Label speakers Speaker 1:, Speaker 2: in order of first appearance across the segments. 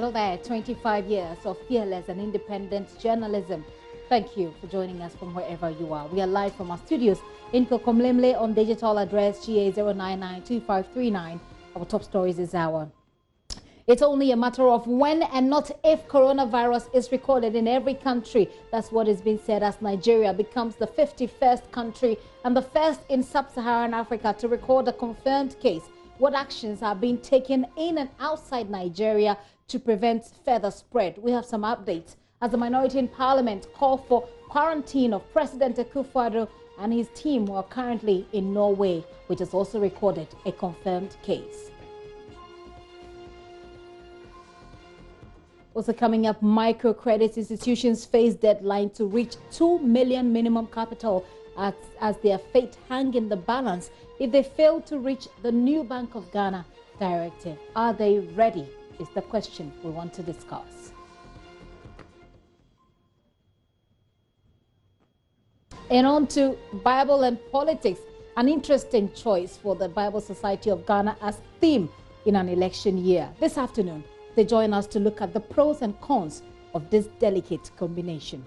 Speaker 1: Hello there, 25 years of fearless and independent journalism. Thank you for joining us from wherever you are. We are live from our studios in Kokomlemle on digital address GA0992539. Our top stories this hour. It's only a matter of when and not if coronavirus is recorded in every country. That's what is being said as Nigeria becomes the 51st country and the first in sub-Saharan Africa to record a confirmed case. What actions are being taken in and outside Nigeria to prevent further spread? We have some updates as the minority in parliament call for quarantine of President Akufo-Addo and his team who are currently in Norway, which has also recorded a confirmed case. Also coming up, microcredit institutions face deadline to reach 2 million minimum capital as their fate hang in the balance if they fail to reach the new Bank of Ghana directive. Are they ready? Is the question we want to discuss. And on to Bible and politics, an interesting choice for the Bible Society of Ghana as theme in an election year. This afternoon, they join us to look at the pros and cons of this delicate combination.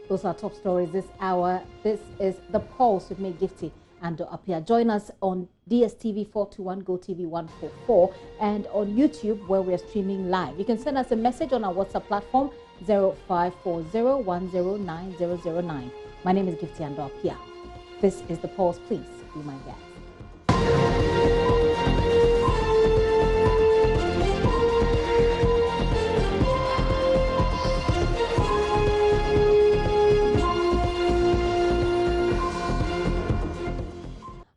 Speaker 1: Those are top stories this hour. This is The Pulse with me, Gifty and Apia. Join us on DSTV 421, GoTV 144, and on YouTube where we are streaming live. You can send us a message on our WhatsApp platform 0540109009. My name is Gifty and Apia. This is The Pulse. Please be my guest.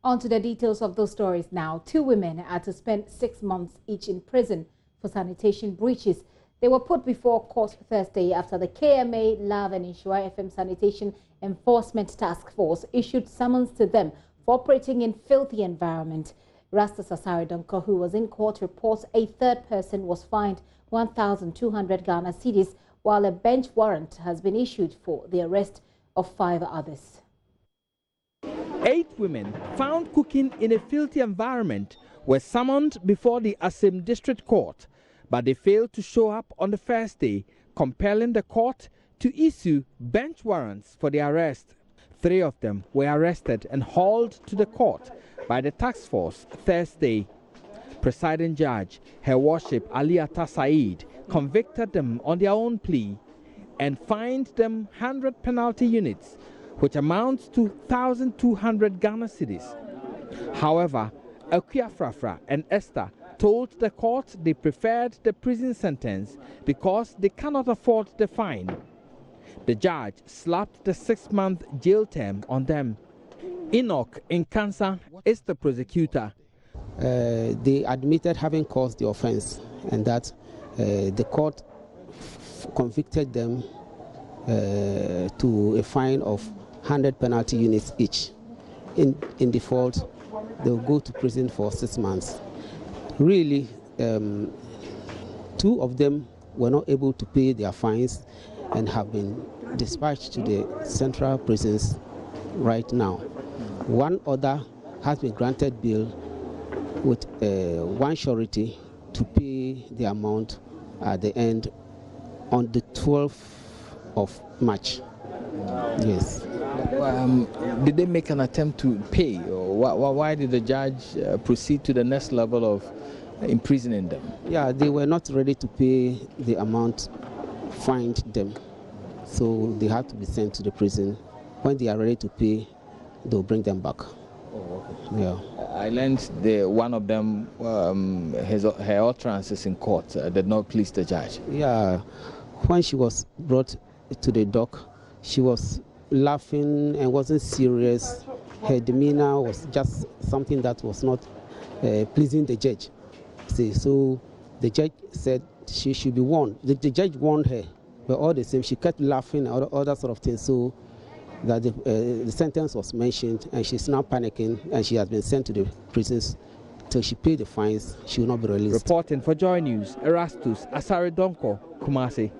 Speaker 1: On to the details of those stories now. 2 women are to spend 6 months each in prison for sanitation breaches. They were put before court Thursday after the KMA, Love and Insure FM Sanitation Enforcement Task Force issued summons to them for operating in filthy environment. Rastus Asaridonko, who was in court, reports a third person was fined 1,200 Ghana cedis, while a bench warrant has been issued for the arrest of 5 others.
Speaker 2: 8 women found cooking in a filthy environment were summoned before the Asem District Court, but they failed to show up on the first day, compelling the court to issue bench warrants for their arrest. 3 of them were arrested and hauled to the court by the task force Thursday. Presiding Judge, Her Worship Ali Atta Said, convicted them on their own plea and fined them 100 penalty units, which amounts to 1,200 Ghana cedis. However, Akuya Frafra and Esther told the court they preferred the prison sentence because they cannot afford the fine. The judge slapped the 6-month jail term on them. Enoch Nkansa is the prosecutor.
Speaker 3: They admitted having caused the offense and that the court convicted them to a fine of 100 penalty units each. In default, they will go to prison for 6 months. Really, 2 of them were not able to pay their fines and have been dispatched to the central prisons right now. 1 other has been granted bail with 1 surety to pay the amount at the end on the 12th of March. Yes.
Speaker 2: Did they make an attempt to pay, or why did the judge proceed to the next level of imprisoning them?
Speaker 3: Yeah, they were not ready to pay the amount fined them, so they had to be sent to the prison. When they are ready to pay, they'll bring them back.
Speaker 2: Oh, okay.
Speaker 3: Yeah.
Speaker 2: I learned one of them, her utterances in court did not please the judge.
Speaker 3: Yeah, when she was brought to the dock, she was laughing and wasn't serious. Her demeanor was just something that was not pleasing the judge. See, so the judge said she should be warned. The judge warned her, but all the same, she kept laughing and all that sort of thing. So that the sentence was mentioned, and she's now panicking, and she has been sent to the prisons till she paid the fines. She will not be released.
Speaker 2: Reporting for JoyNews, Rastus Asaridonko, Kumasi.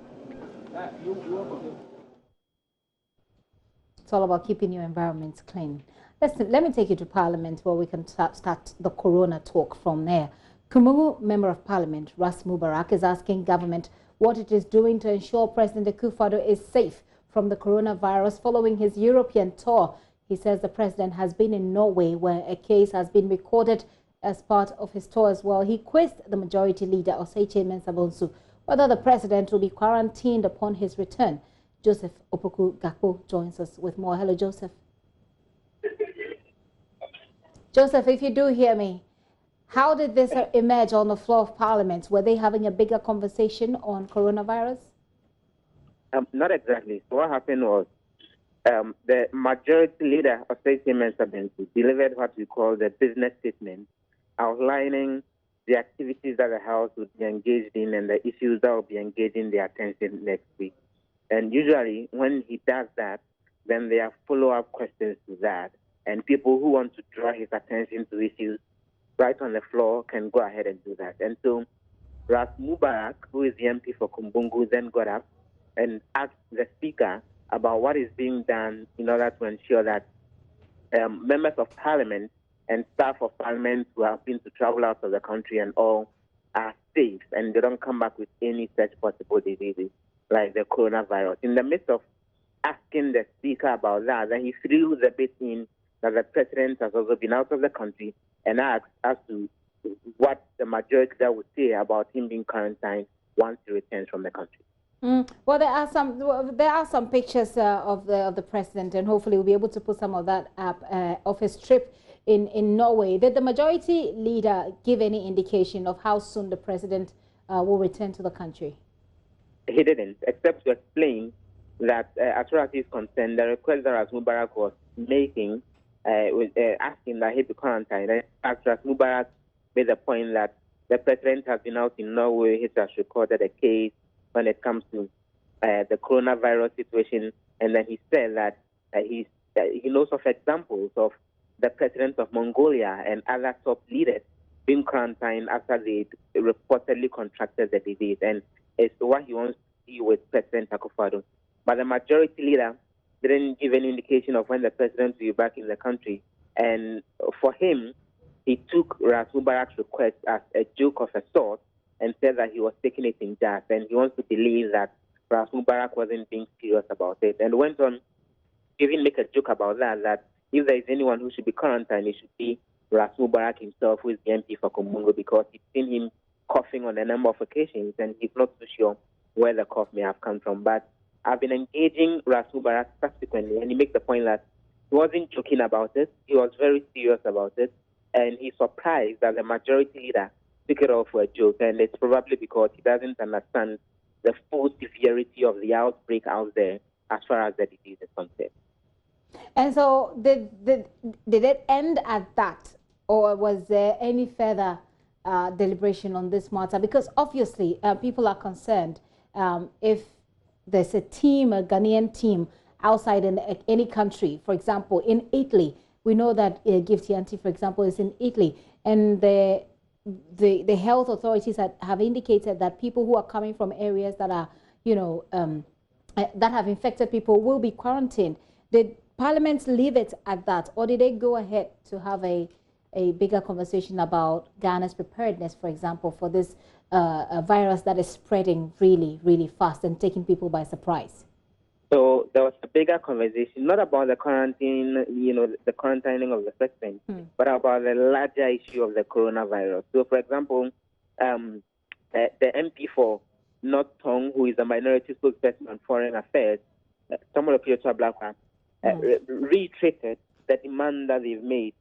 Speaker 1: It's all about keeping your environment clean. Let me take you to Parliament where we can start the corona talk from there. Kumungu Member of Parliament Ras Mubarak is asking government what it is doing to ensure President Akufo-Addo is safe from the coronavirus following his European tour. He says the president has been in Norway where a case has been recorded as part of his tour as well. He quizzed the majority leader, Oseiche Mensah-Bonsu, whether the president will be quarantined upon his return. Joseph Opoku Gakpo joins us with more. Hello, Joseph. Joseph, if you do hear me, how did this emerge on the floor of Parliament? Were they having a bigger conversation on coronavirus?
Speaker 4: Not exactly. So what happened was the majority leader of Mensah-Bonsu delivered what we call the business statement, outlining the activities that the House would be engaged in and the issues that will be engaging their attention next week. And usually when he does that, then there are follow-up questions to that. And people who want to draw his attention to issues right on the floor can go ahead and do that. And so Ras Mubarak, who is the MP for Kumbungu, then got up and asked the Speaker about what is being done in order to ensure that members of Parliament and staff of Parliament who have been to travel out of the country and all are safe and they don't come back with any such possible diseases like the coronavirus. In the midst of asking the Speaker about that, then he threw the bit in that the President has also been out of the country and asked as to what the majority that would say about him being quarantined once he returns from the country.
Speaker 1: Well, there are some pictures of the president, and hopefully we'll be able to put some of that up of his trip in Norway. Did the majority leader give any indication of how soon the president will return to the country?
Speaker 4: He didn't, except to explain that as far as he's concerned, the request that Ras Mubarak was making was asking that he be quarantined. As Ras Mubarak made the point that the president has been out in Norway, he has recorded a case when it comes to the coronavirus situation, and then he said that he knows of examples of the president of Mongolia and other top leaders being quarantined after they reportedly contracted the disease, and it's what he wants to see with President Akufo-Addo. But the majority leader didn't give any indication of when the president will be back in the country, and for him, he took Ras Mubarak's request as a joke of a sort and said that he was taking it in jest, and he wants to believe that Ras Mubarak wasn't being serious about it, and went on to even make a joke about that if there is anyone who should be quarantined, it should be Ras Mubarak himself, who is the MP for Kumbungu, because he's seen him coughing on a number of occasions, and he's not too sure where the cough may have come from. But I've been engaging Ras Mubarak subsequently, and he makes the point that he wasn't joking about it, he was very serious about it, and he's surprised that the majority leader took it off for a joke, and it's probably because he doesn't understand the full severity of the outbreak out there as far as the disease is concerned.
Speaker 1: And so did it end at that, or was there any further deliberation on this matter? Because obviously people are concerned if there's a team, a Ghanaian team outside in any country, for example, in Italy. We know that Gift Yanti, for example, is in Italy, and the health authorities have indicated that people who are coming from areas that are, that have infected people will be quarantined. Did Parliament leave it at that, or did they go ahead to have a bigger conversation about Ghana's preparedness, for example, for this virus that is spreading really, really fast and taking people by surprise?
Speaker 4: So there was a bigger conversation, not about the quarantine, the quarantining of the president, but about the larger issue of the coronavirus. So, for example, the MP for North Tongue, who is a minority spokesperson on foreign affairs, Samuel Piotr Blakwa, reiterated the demand that they've made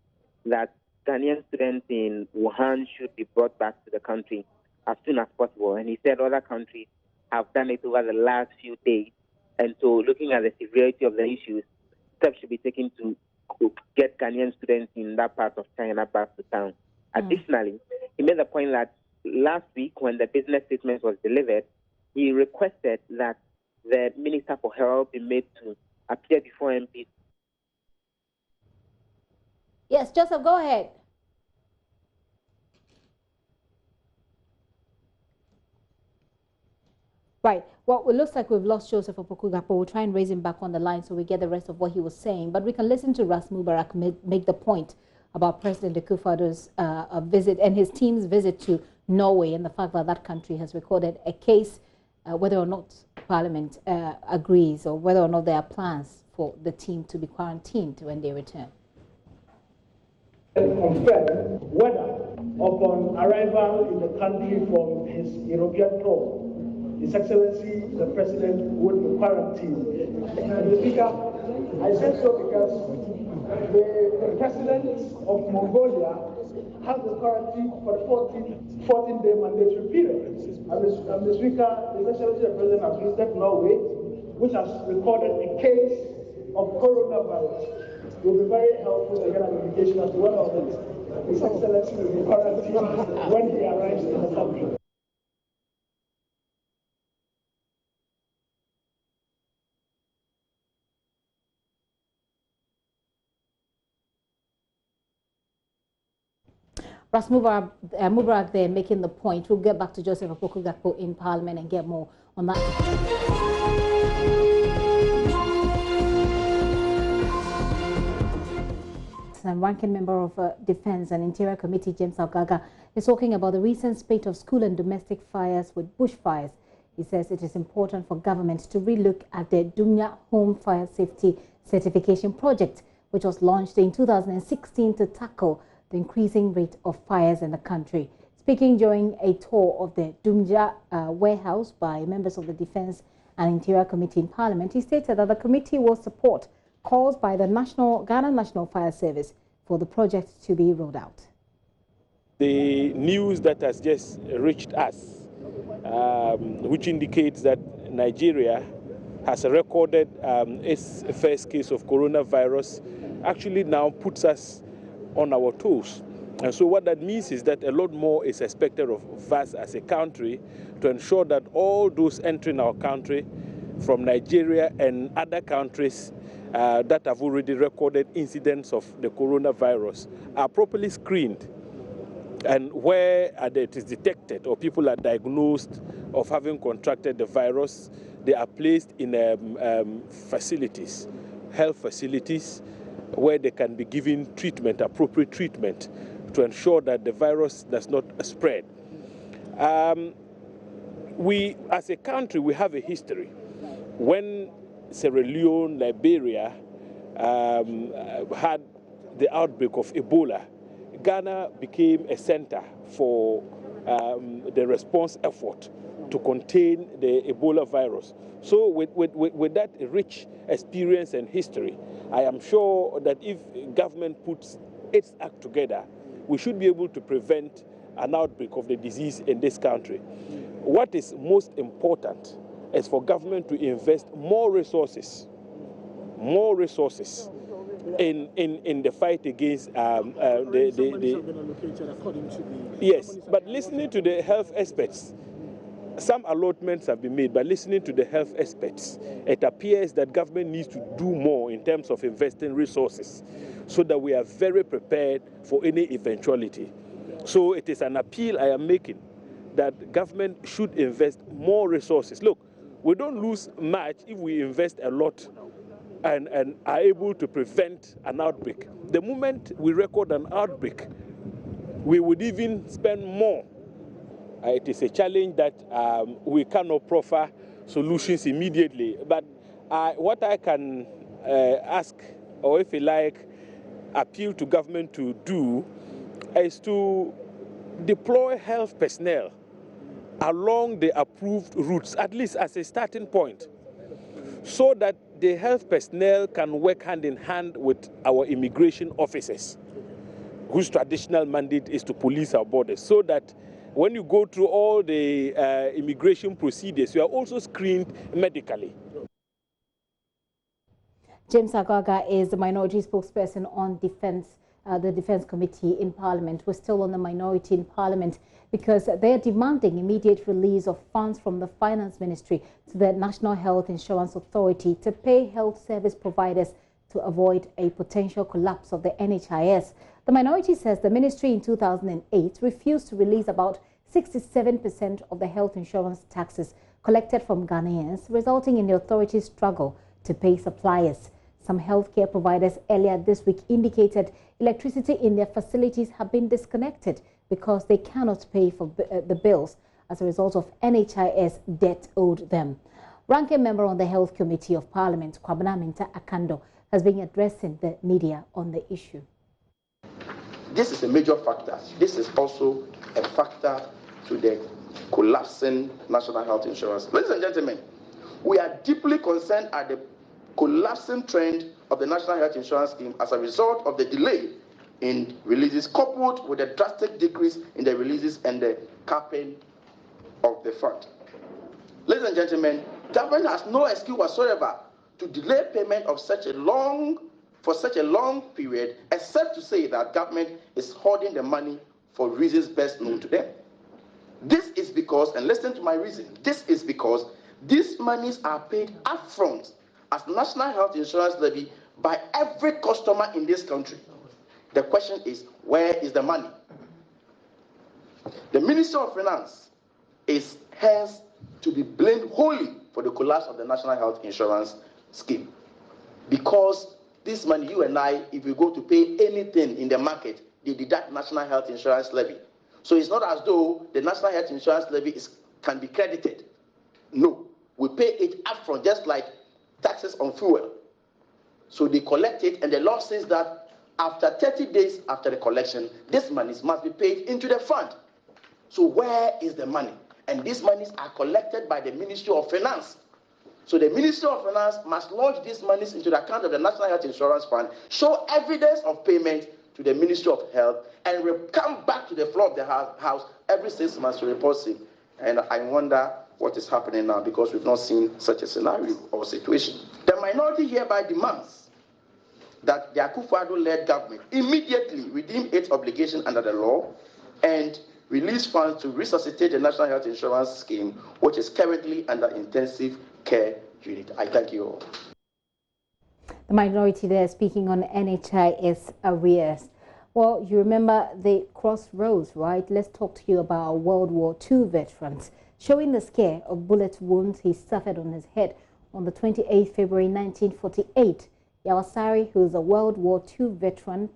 Speaker 4: that Ghanaian students in Wuhan should be brought back to the country as soon as possible. And he said other countries have done it over the last few days. And so looking at the severity of the issues, steps should be taken to get Ghanaian students in that part of China back to town. Additionally, he made the point that last week when the business statement was delivered, he requested that the Minister for Health be made to appear before MPs.
Speaker 1: Yes, Joseph, go ahead. Right. Well, it looks like we've lost Joseph Opoku-Gakpo. We'll try and raise him back on the line so we get the rest of what he was saying. But we can listen to Ras Mubarak make the point about President Akufo-Addo's visit and his team's visit to Norway and the fact that that country has recorded a case, whether or not Parliament agrees or whether or not there are plans for the team to be quarantined when they return.
Speaker 5: Confirm whether upon arrival in the country from his European tour, His Excellency the President would be quarantined. Mr. Speaker, I said so because the President of Mongolia has the quarantine for the 14-day mandatory period. And Mr. Speaker, His Excellency the President has visited Norway, which has recorded a case of coronavirus. It will be very helpful to get an indication as to whether or not His Excellency will be quarantined when he arrives in the country.
Speaker 1: Ras Mubarak there making the point. We'll get back to Joseph Opoku-Gakpo in Parliament and get more on that. And ranking member of Defense and Interior Committee, James Algaga, is talking about the recent spate of school and domestic fires with bushfires. He says it is important for government to relook at the Dumya Home Fire Safety Certification Project, which was launched in 2016 to tackle the increasing rate of fires in the country. Speaking during a tour of the Dumja warehouse by members of the Defense and Interior Committee in Parliament, he stated that the committee will support calls by the Ghana National Fire Service for the project to be rolled out.
Speaker 6: The news that has just reached us, which indicates that Nigeria has recorded its first case of coronavirus, actually now puts us on our toes. And so what that means is that a lot more is expected of us as a country to ensure that all those entering our country from Nigeria and other countries that have already recorded incidents of the coronavirus are properly screened. And where it is detected or people are diagnosed of having contracted the virus, they are placed in facilities, health facilities, where they can be given treatment, appropriate treatment, to ensure that the virus does not spread. We, as a country, we have a history. When Sierra Leone, Liberia had the outbreak of Ebola, Ghana became a center for the response effort to contain the Ebola virus. So with that rich experience and history, I am sure that if government puts its act together, we should be able to prevent an outbreak of the disease in this country. What is most important is for government to invest more resources in the fight against Yes, but listening to the health experts, some allotments have been made, but listening to the health experts, it appears that government needs to do more in terms of investing resources so that we are very prepared for any eventuality. So it is an appeal I am making that government should invest more resources. Look, we don't lose much if we invest a lot and are able to prevent an outbreak. The moment we record an outbreak, we would even spend more. It is a challenge that we cannot proffer solutions immediately. But what I can ask, or if you like, appeal to government to do, is to deploy health personnel along the approved routes, at least as a starting point, so that the health personnel can work hand in hand with our immigration officers, whose traditional mandate is to police our borders, so that when you go through all the immigration procedures, you are also screened medically.
Speaker 1: James Algaga is the minority spokesperson on the Defense Committee in Parliament. We're still on the minority in Parliament because they're demanding immediate release of funds from the Finance Ministry to the National Health Insurance Authority to pay health service providers to avoid a potential collapse of the NHIS. The minority says the ministry in 2008 refused to release about 67% of the health insurance taxes collected from Ghanaians, resulting in the authorities' struggle to pay suppliers. Some healthcare providers earlier this week indicated electricity in their facilities have been disconnected because they cannot pay for the bills as a result of NHIS debt owed them. Ranking member on the Health Committee of Parliament, Kwabena Minta Akando, has been addressing the media on the issue.
Speaker 7: This is a major factor. This is also a factor to the collapsing national health insurance. Ladies and gentlemen, we are deeply concerned at the collapsing trend of the national health insurance scheme as a result of the delay in releases, coupled with a drastic decrease in the releases and the capping of the fund. Ladies and gentlemen, government has no excuse whatsoever to delay payment of such a long period, except to say that government is hoarding the money for reasons best known to them. This is because, and listen to my reason, this is because these monies are paid upfront as national health insurance levy by every customer in this country. The question is, where is the money? The Minister of Finance is hence to be blamed wholly for the collapse of the national health insurance scheme. Because this money, you and I, if we go to pay anything in the market, they deduct national health insurance levy. So it's not as though the national health insurance levy can be credited. No, we pay it upfront, just like taxes on fuel. So they collect it, and the law says that after 30 days after the collection, this money must be paid into the fund. So where is the money? And these monies are collected by the Ministry of Finance. So the Ministry of Finance must launch these monies into the account of the National Health Insurance Fund, show evidence of payment to the Ministry of Health, and will come back to the floor of the House every 6 months to report it. And I wonder what is happening now, because we've not seen such a scenario or situation. The minority hereby demands that the Akufo-Addo-led government immediately redeem its obligation under the law and release funds to resuscitate the National Health Insurance Scheme, which is currently under intensive care unit. I thank you all.
Speaker 1: The minority there speaking on NHIS arrears. Well, you remember the CROSSROAD, right? Let's talk to you about World War II veterans, showing the scare of bullet wounds he suffered on his head on the 28th February 1948. Yawasari, who is a World War II veteran,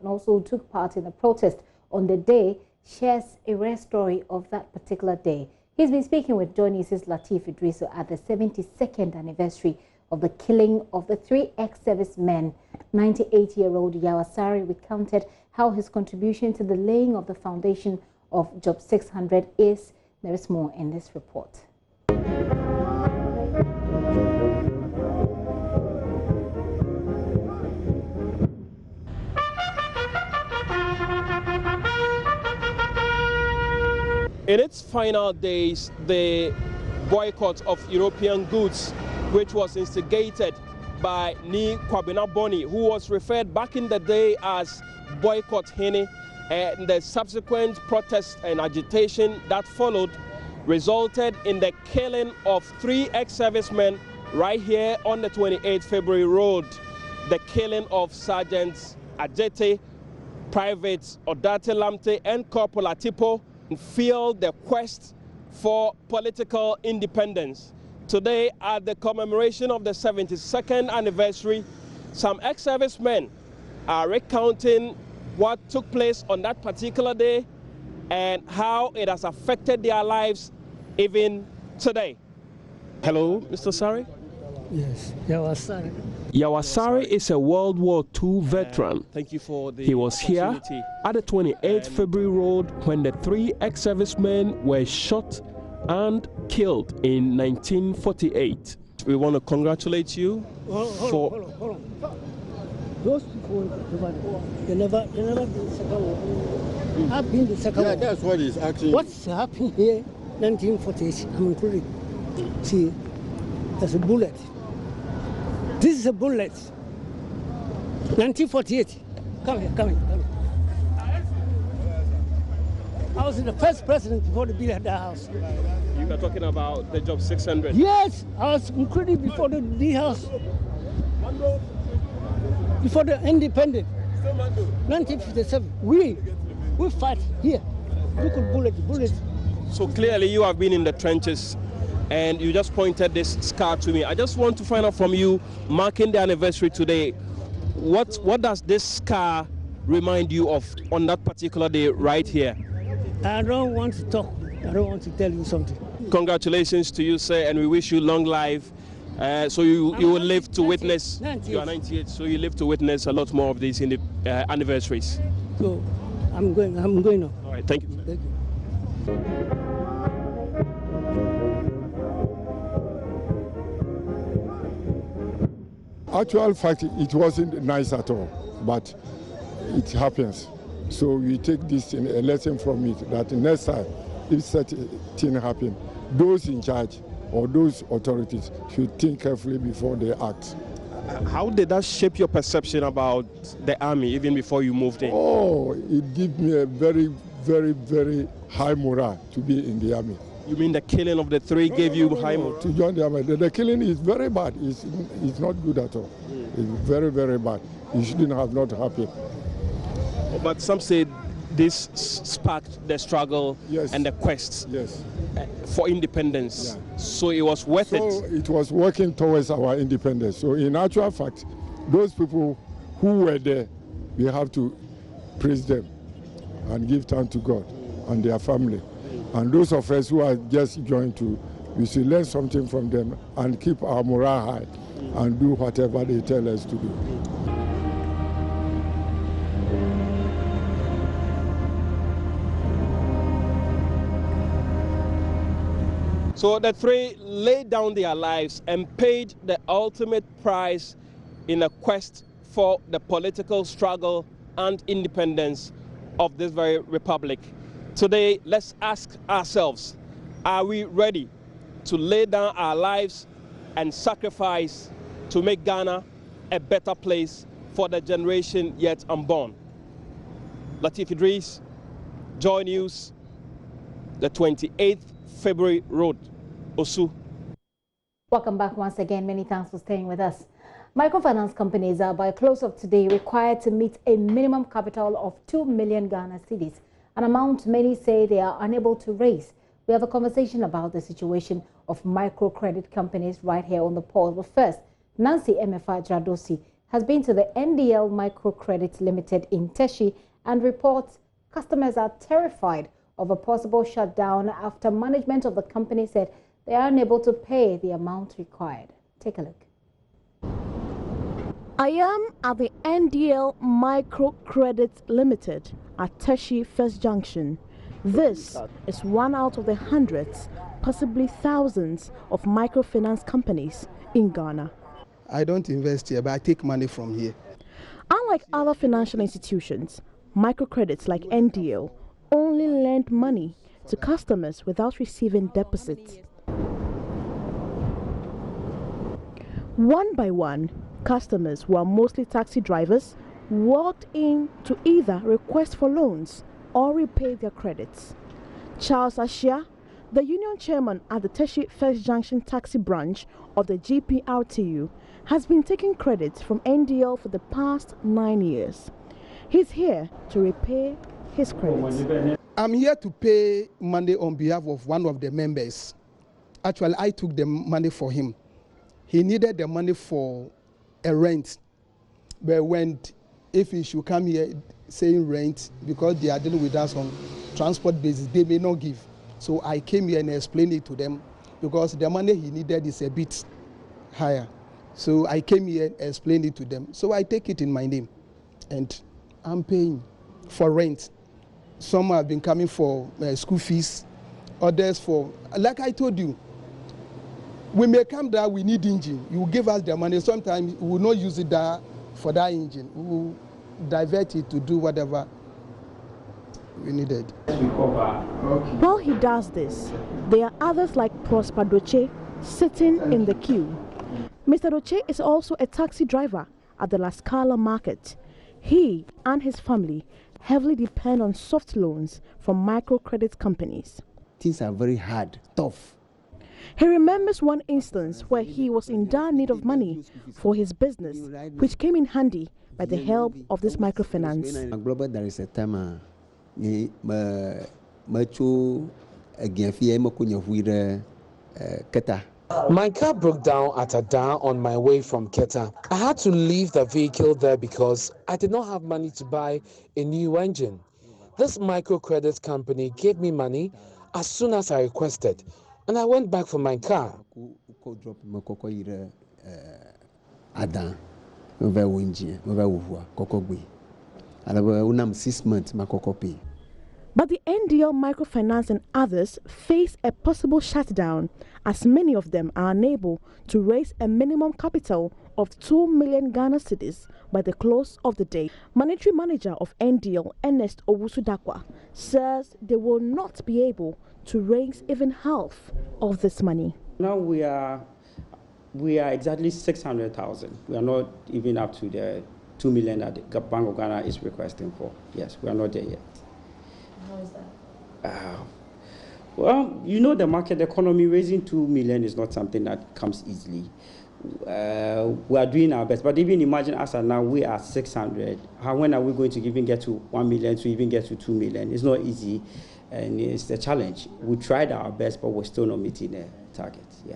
Speaker 1: also took part in the protest on the day, shares a rare story of that particular day. He's been speaking with JoyNews' Latif Idrisu at the 72nd anniversary of the killing of the 3 ex-servicemen. 98-year-old Yawasari recounted how his contribution to the laying of the foundation of Job 600 is. There is more in this report.
Speaker 6: In its final days, the boycott of European goods, which was instigated by Ni Kwabena Boni, who was referred back in the day as Boycott Hene, and the subsequent protests and agitation that followed resulted in the killing of 3 ex-servicemen right here on the 28th February road. The killing of Sergeants Ajete, Privates Odate Lamte and Corporal Atipo fueled the quest for political independence. Today, at the commemoration of the 72nd anniversary, some ex-servicemen are recounting what took place on that particular day and how it has affected their lives even today. Hello, Mr. Sari?
Speaker 8: Yes, Yawasari.
Speaker 6: Yawasari is a World War II veteran. Thank you for the He was here at the 28th February Road when the 3 ex-servicemen were shot and killed in 1948. We want to congratulate you
Speaker 8: Hold on. Those people, they never been the second war. I've been the second war.
Speaker 9: That's what he's asking.
Speaker 8: What's happening here, 1948, I'm including. See, there's a bullet. This is a bullet. 1948. Come here. I was the first president before the bill at the house.
Speaker 6: You are talking about the Job 600?
Speaker 8: Yes, I was included before the bill house. Before the independent. 1957. We fight here. Look at bullets.
Speaker 6: So clearly you have been in the trenches and you just pointed this scar to me. I just want to find out from you, marking the anniversary today, what does this scar remind you of on that particular day right here?
Speaker 8: I don't want to talk. I don't want to tell you something.
Speaker 6: Congratulations to you, sir, and we wish you long life. So you will live to witness.
Speaker 8: 98.
Speaker 6: You are 98, so you live to witness a lot more of these in the anniversaries.
Speaker 8: So I'm going now.
Speaker 6: All right, thank you.
Speaker 8: Thank you.
Speaker 9: Actual fact, it wasn't nice at all, but it happens. So we take this in a lesson from it, that next time, if such a thing happens, those in charge or those authorities should think carefully before they act.
Speaker 6: How did that shape your perception about the army even before you moved in?
Speaker 9: Oh, it gave me a very, very, very high morale to be in the army.
Speaker 6: You mean the killing of the three gave you high morale?
Speaker 9: To join the army. The killing is very bad. It's not good at all. It's very, very bad. You shouldn't have not happened.
Speaker 6: But some say this sparked the struggle and the quest for independence. Yeah. So it was worth it.
Speaker 9: So it was working towards our independence. So in actual fact, those people who were there, we have to praise them and give thanks to God and their family. And those of us who are just joined to, we should learn something from them and keep our morale high and do whatever they tell us to do.
Speaker 6: So the three laid down their lives and paid the ultimate price in a quest for the political struggle and independence of this very republic. Today, let's ask ourselves, are we ready to lay down our lives and sacrifice to make Ghana a better place for the generation yet unborn? Latif Idris, Joy News, the 28th February Road, Osu.
Speaker 1: Welcome back once again. Many thanks for staying with us. Microfinance companies are, by close of today, required to meet a minimum capital of 2 million Ghana cedis, an amount many say they are unable to raise. We have a conversation about the situation of microcredit companies right here on the pause. But first, Nancy Emefa Dradosi has been to the NDL Microcredit Limited in Teshi and reports customers are terrified of a possible shutdown after management of the company said they are unable to pay the amount required. Take a look.
Speaker 10: I am at the NDL Microcredit Limited at Teshi First Junction. This is one out of the hundreds, possibly thousands of microfinance companies in Ghana.
Speaker 11: I don't invest here, but I take money from here.
Speaker 10: Unlike other financial institutions, microcredits like NDL only lend money to customers without receiving deposits. One by one, customers who are mostly taxi drivers walked in to either request for loans or repay their credits. Charles Ashia, the union chairman at the Teshi First Junction taxi branch of the GPRTU, has been taking credits from NDL for the past 9 years. He's here to repay his credits.
Speaker 11: I'm here to pay money on behalf of one of the members. Actually, I took the money for him. He needed the money for a rent, but if he should come here saying rent, because they are dealing with us on transport basis, they may not give. So I came here and explained it to them because the money he needed is a bit higher. So I came here and explained it to them. So I take it in my name and I'm paying for rent. Some have been coming for school fees, others for, like I told you, we may come there, we need engine. You give us the money. Sometimes we will not use it there for that engine. We will divert it to do whatever we needed.
Speaker 10: While he does this, there are others like Prosper Doche sitting in the queue. Mr. Doche is also a taxi driver at the La Scala market. He and his family heavily depend on soft loans from microcredit companies.
Speaker 12: Things are very hard, tough.
Speaker 10: He remembers one instance where he was in dire need of money for his business, which came in handy by the help of this microfinance.
Speaker 12: There is a time Keta.
Speaker 13: My car broke down at Ada on my way from Keta. I had to leave the vehicle there because I did not have money to buy a new engine. This microcredit company gave me money as soon as I requested, and I went back for my car.
Speaker 10: But the NDL Microfinance and others face a possible shutdown, as many of them are unable to raise a minimum capital of 2 million Ghana cedis by the close of the day. Monetary Manager of NDL, Ernest Owusu-Dakwa, says they will not be able to raise even half of this money.
Speaker 14: Now we are exactly 600,000. We are not even up to the 2 million that the Bank of Ghana is requesting for. Yes, we are not there yet.
Speaker 1: How is that?
Speaker 14: Well, you know, the market economy, raising 2 million is not something that comes easily. We are doing our best, but even imagine us now, we are 600. When are we going to even get to 1 million, to even get to 2 million? It's not easy, and it's a challenge. We tried our best, but we're still not meeting the target. Yeah.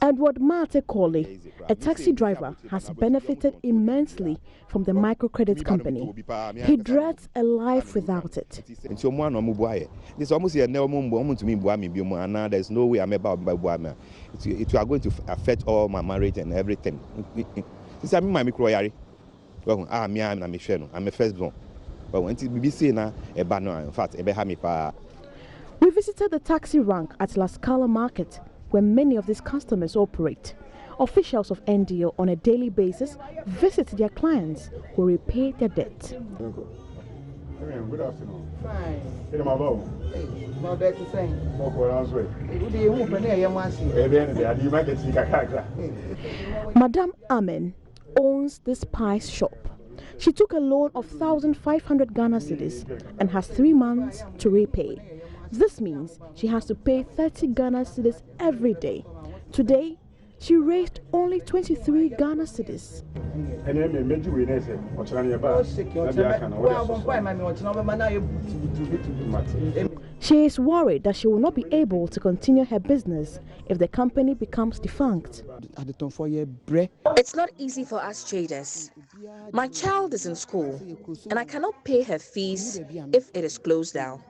Speaker 10: Edward Mate-Koli, a taxi driver, has benefited immensely from the microcredit company. He dreads a life without it.
Speaker 15: There's no way I'm about it are going to affect all my marriage and everything. I'm a firstborn.
Speaker 10: We visited the taxi rank at La Scala Market, where many of these customers operate. Officials of NDO on a daily basis visit their clients who repay their debt.
Speaker 9: Good afternoon.
Speaker 16: Fine.
Speaker 9: Hey, my boy.
Speaker 16: Hey, not that to say.
Speaker 10: Madame Amen owns this spice shop. She took a loan of 1,500 Ghana cedis and has 3 months to repay. This means she has to pay 30 Ghana cedis every day. Today, she raised only 23 Ghana cedis. She is worried that she will not be able to continue her business if the company becomes defunct.
Speaker 17: It's not easy for us traders. My child is in school and I cannot pay her fees if it is closed down.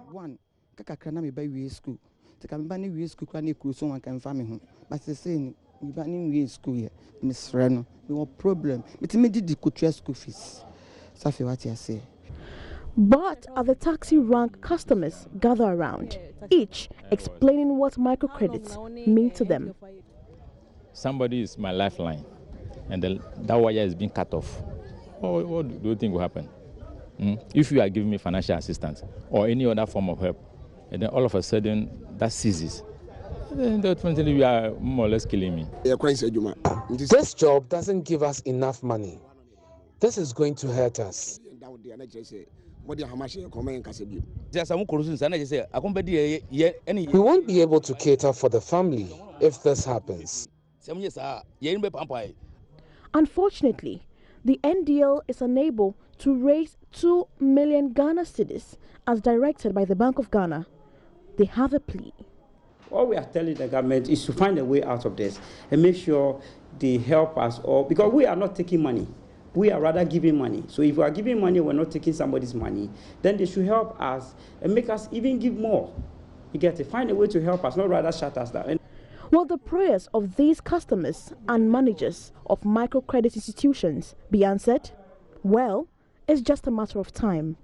Speaker 10: But other taxi rank customers gather around, each explaining what microcredits mean to them.
Speaker 18: Somebody is my lifeline, and that wire is being cut off. What do you think will happen? If you are giving me financial assistance or any other form of help, and then all of a sudden that ceases, then definitely you are more or less killing me.
Speaker 13: This job doesn't give us enough money. This is going to hurt us. We won't be able to cater for the family if this happens.
Speaker 10: Unfortunately, the NDL is unable to raise 2 million Ghana cedis as directed by the Bank of Ghana. They have a plea.
Speaker 14: What we are telling the government is to find a way out of this and make sure they help us all, because we are not taking money. We are rather giving money. So if we are giving money, we're not taking somebody's money, then they should help us and make us even give more. You get to find a way to help us, not rather shut us down.
Speaker 10: Will the prayers of these customers and managers of microcredit institutions be answered? Well, it's just a matter of time.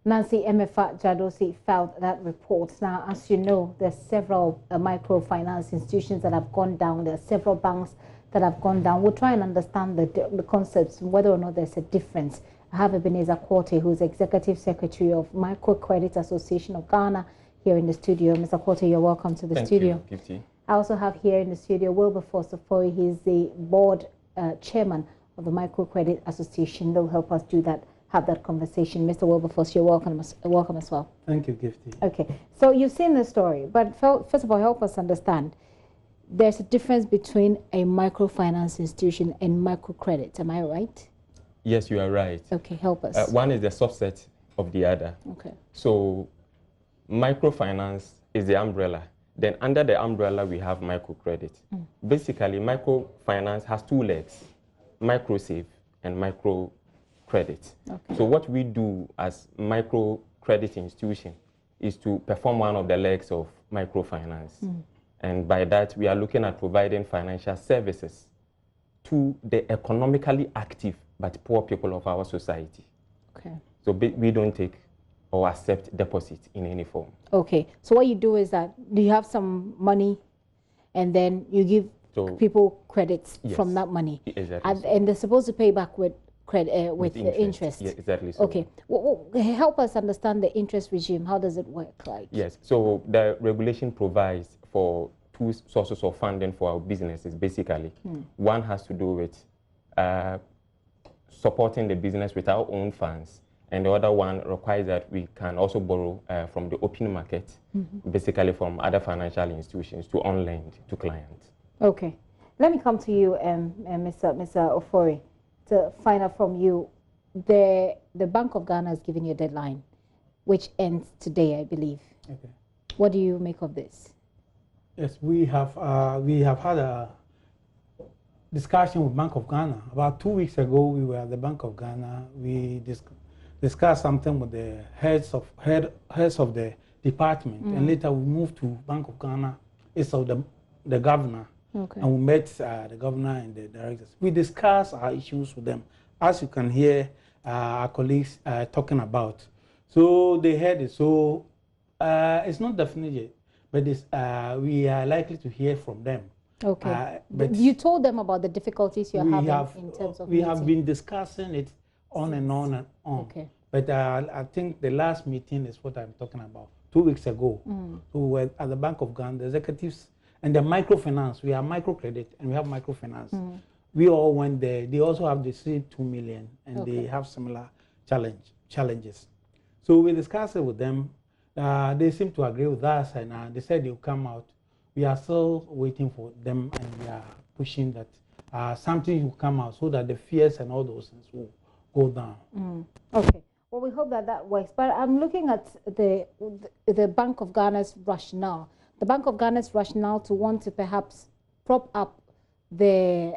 Speaker 1: Nancy Emefa Jadosi filed that report. Now, as you know, there's several microfinance institutions that have gone down. There are several banks that have gone down. We'll try and understand the concepts, whether or not there's a difference. I have Ebenezer Quartey, who's Executive Secretary of Microcredit Association of Ghana, here in the studio. Mr. Quartey, you're welcome to the studio.
Speaker 18: Thank you.
Speaker 1: I also have here in the studio Wilberforce Sofoi. He's the board chairman of the Microcredit Association. They'll help us do that, have that conversation. Mr. Wilberforce, you're welcome as well.
Speaker 19: Thank you, Gifty.
Speaker 1: Okay, so you've seen the story, but first of all, help us understand. There's a difference between a microfinance institution and microcredit, am I right?
Speaker 19: Yes, you are right.
Speaker 1: Okay, help us.
Speaker 19: One is the subset of the other.
Speaker 1: Okay.
Speaker 19: So microfinance is the umbrella. Then under the umbrella, we have microcredit. Basically, microfinance has two legs, microsave and microcredit. Okay. So what we do as microcredit institution is to perform one of the legs of microfinance. And by that, we are looking at providing financial services to the economically active but poor people of our society.
Speaker 1: Okay.
Speaker 19: So we don't take or accept deposits in any form.
Speaker 1: Okay. So what you do is that, do you have some money and then you give people credits from that money?
Speaker 19: Exactly.
Speaker 1: And they're supposed to pay back with interest.
Speaker 19: Yeah, exactly. So.
Speaker 1: Okay. Help us understand the interest regime. How does it work like?
Speaker 19: Yes. So the regulation provides for two sources of funding for our businesses, basically. One has to do with supporting the business with our own funds, and the other one requires that we can also borrow from the open market, basically from other financial institutions to on-lend to clients.
Speaker 1: Okay. Let me come to you, Mr. Ofori, to find out from you. The Bank of Ghana has given you a deadline, which ends today, I believe.
Speaker 5: Okay.
Speaker 1: What do you make of this?
Speaker 5: Yes, we have had a discussion with Bank of Ghana. About 2 weeks ago, we were at the Bank of Ghana. We discussed something with the heads of the department, and later we moved to Bank of Ghana. It's of the governor, and we met the governor and the directors. We discussed our issues with them, as you can hear our colleagues talking about. So they heard it. So it's not definite yet, but we are likely to hear from them.
Speaker 1: Okay. But you told them about the difficulties you're having in terms of
Speaker 5: We have been discussing it on and on and on.
Speaker 1: Okay.
Speaker 5: But I think the last meeting is what I'm talking about. 2 weeks ago, we were at the Bank of Ghana, the executives, and the microfinance. We have microcredit and we have microfinance. We all went there. They also have the same 2 million, and they have similar challenges. So we discussed it with them. They seem to agree with us, and they said they'll come out. We are still waiting for them, and we are pushing that something will come out so that the fears and all those things will go down.
Speaker 1: Okay. Well, we hope that works. But I'm looking at the Bank of Ghana's rationale. The Bank of Ghana's rationale to want to perhaps prop up the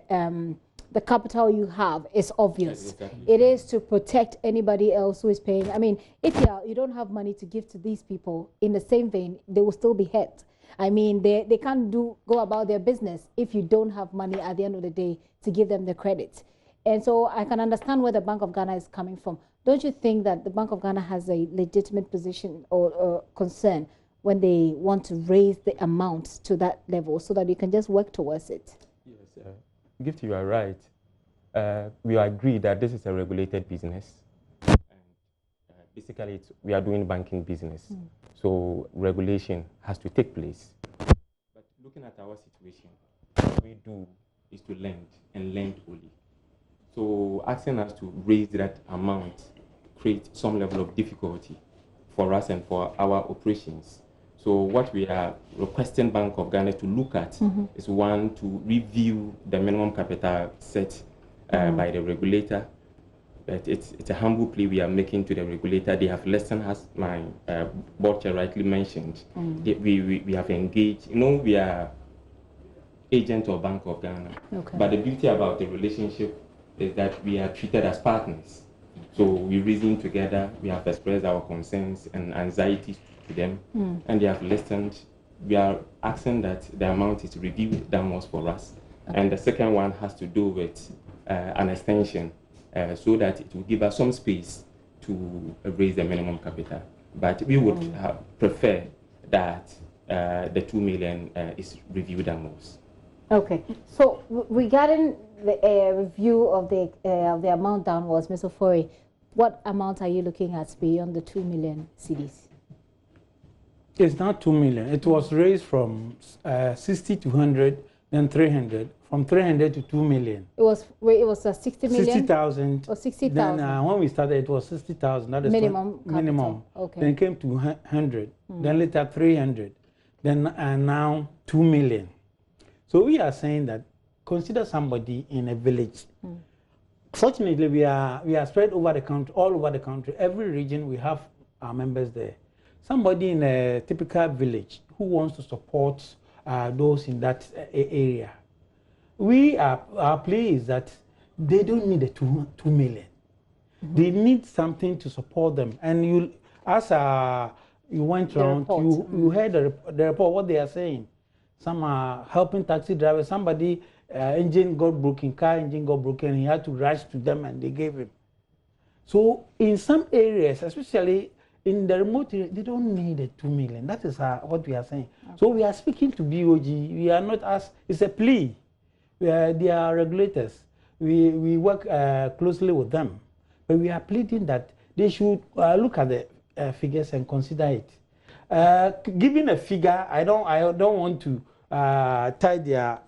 Speaker 1: capital you have is obvious. Yes, exactly. It is to protect anybody else who is paying. I mean, if you don't have money to give to these people, in the same vein, they will still be hurt. I mean, they can't go about their business if you don't have money at the end of the day to give them the credit. And so I can understand where the Bank of Ghana is coming from. Don't you think that the Bank of Ghana has a legitimate position or concern when they want to raise the amount to that level so that you can just work towards it?
Speaker 19: Yes, Gift, you are right. We agree that this is a regulated business. And, basically, we are doing banking business. So regulation has to take place. But looking at our situation, what we do is to lend and lend only. So asking us to raise that amount creates some level of difficulty for us and for our operations. So what we are requesting Bank of Ghana to look at is, one, to review the minimum capital set by the regulator. But it's a humble plea we are making to the regulator. They have listened, as my board chair rightly mentioned. We have engaged. You know, we are agent of Bank of Ghana. Okay. But the beauty about the relationship is that we are treated as partners. So we reason together. We have expressed our concerns and anxieties to them, and they have listened. We are asking that the amount is reviewed downwards for us. Okay. And the second one has to do with an extension. So that it will give us some space to raise the minimum capital. But we would prefer that the 2 million is reviewed at most.
Speaker 1: Okay. So regarding the review of the amount downwards, Mr. Ofori, what amount are you looking at beyond the 2 million cedis?
Speaker 5: It's not 2 million. It was raised from 60 to 100, then 300. From 300 to 2 million. It was
Speaker 1: 60 million?
Speaker 5: 60,000.
Speaker 1: Or 60,000?
Speaker 5: Then when we started, it was 60,000. That is
Speaker 1: minimum. Okay.
Speaker 5: Then it came to 100. Then later 300. Then now 2 million. So we are saying that consider somebody in a village
Speaker 20: Fortunately, we are spread over the country, all over the country. Every region we have our members there. Somebody in a typical village who wants to support those in that area. Our plea is that they don't need the 2 million. They need something to support them. And you, as you went around, you heard the report, what they are saying. Some are helping taxi drivers. Somebody engine got broken, car engine got broken. He had to rush to them, and they gave him. So in some areas, especially in the remote area, they don't need the 2 million. That is what we are saying. Okay. So we are speaking to BOG. We are not as it's a plea. They are regulators. We work closely with them, but we are pleading that they should look at the figures and consider it. Giving a figure, I don't want to tie their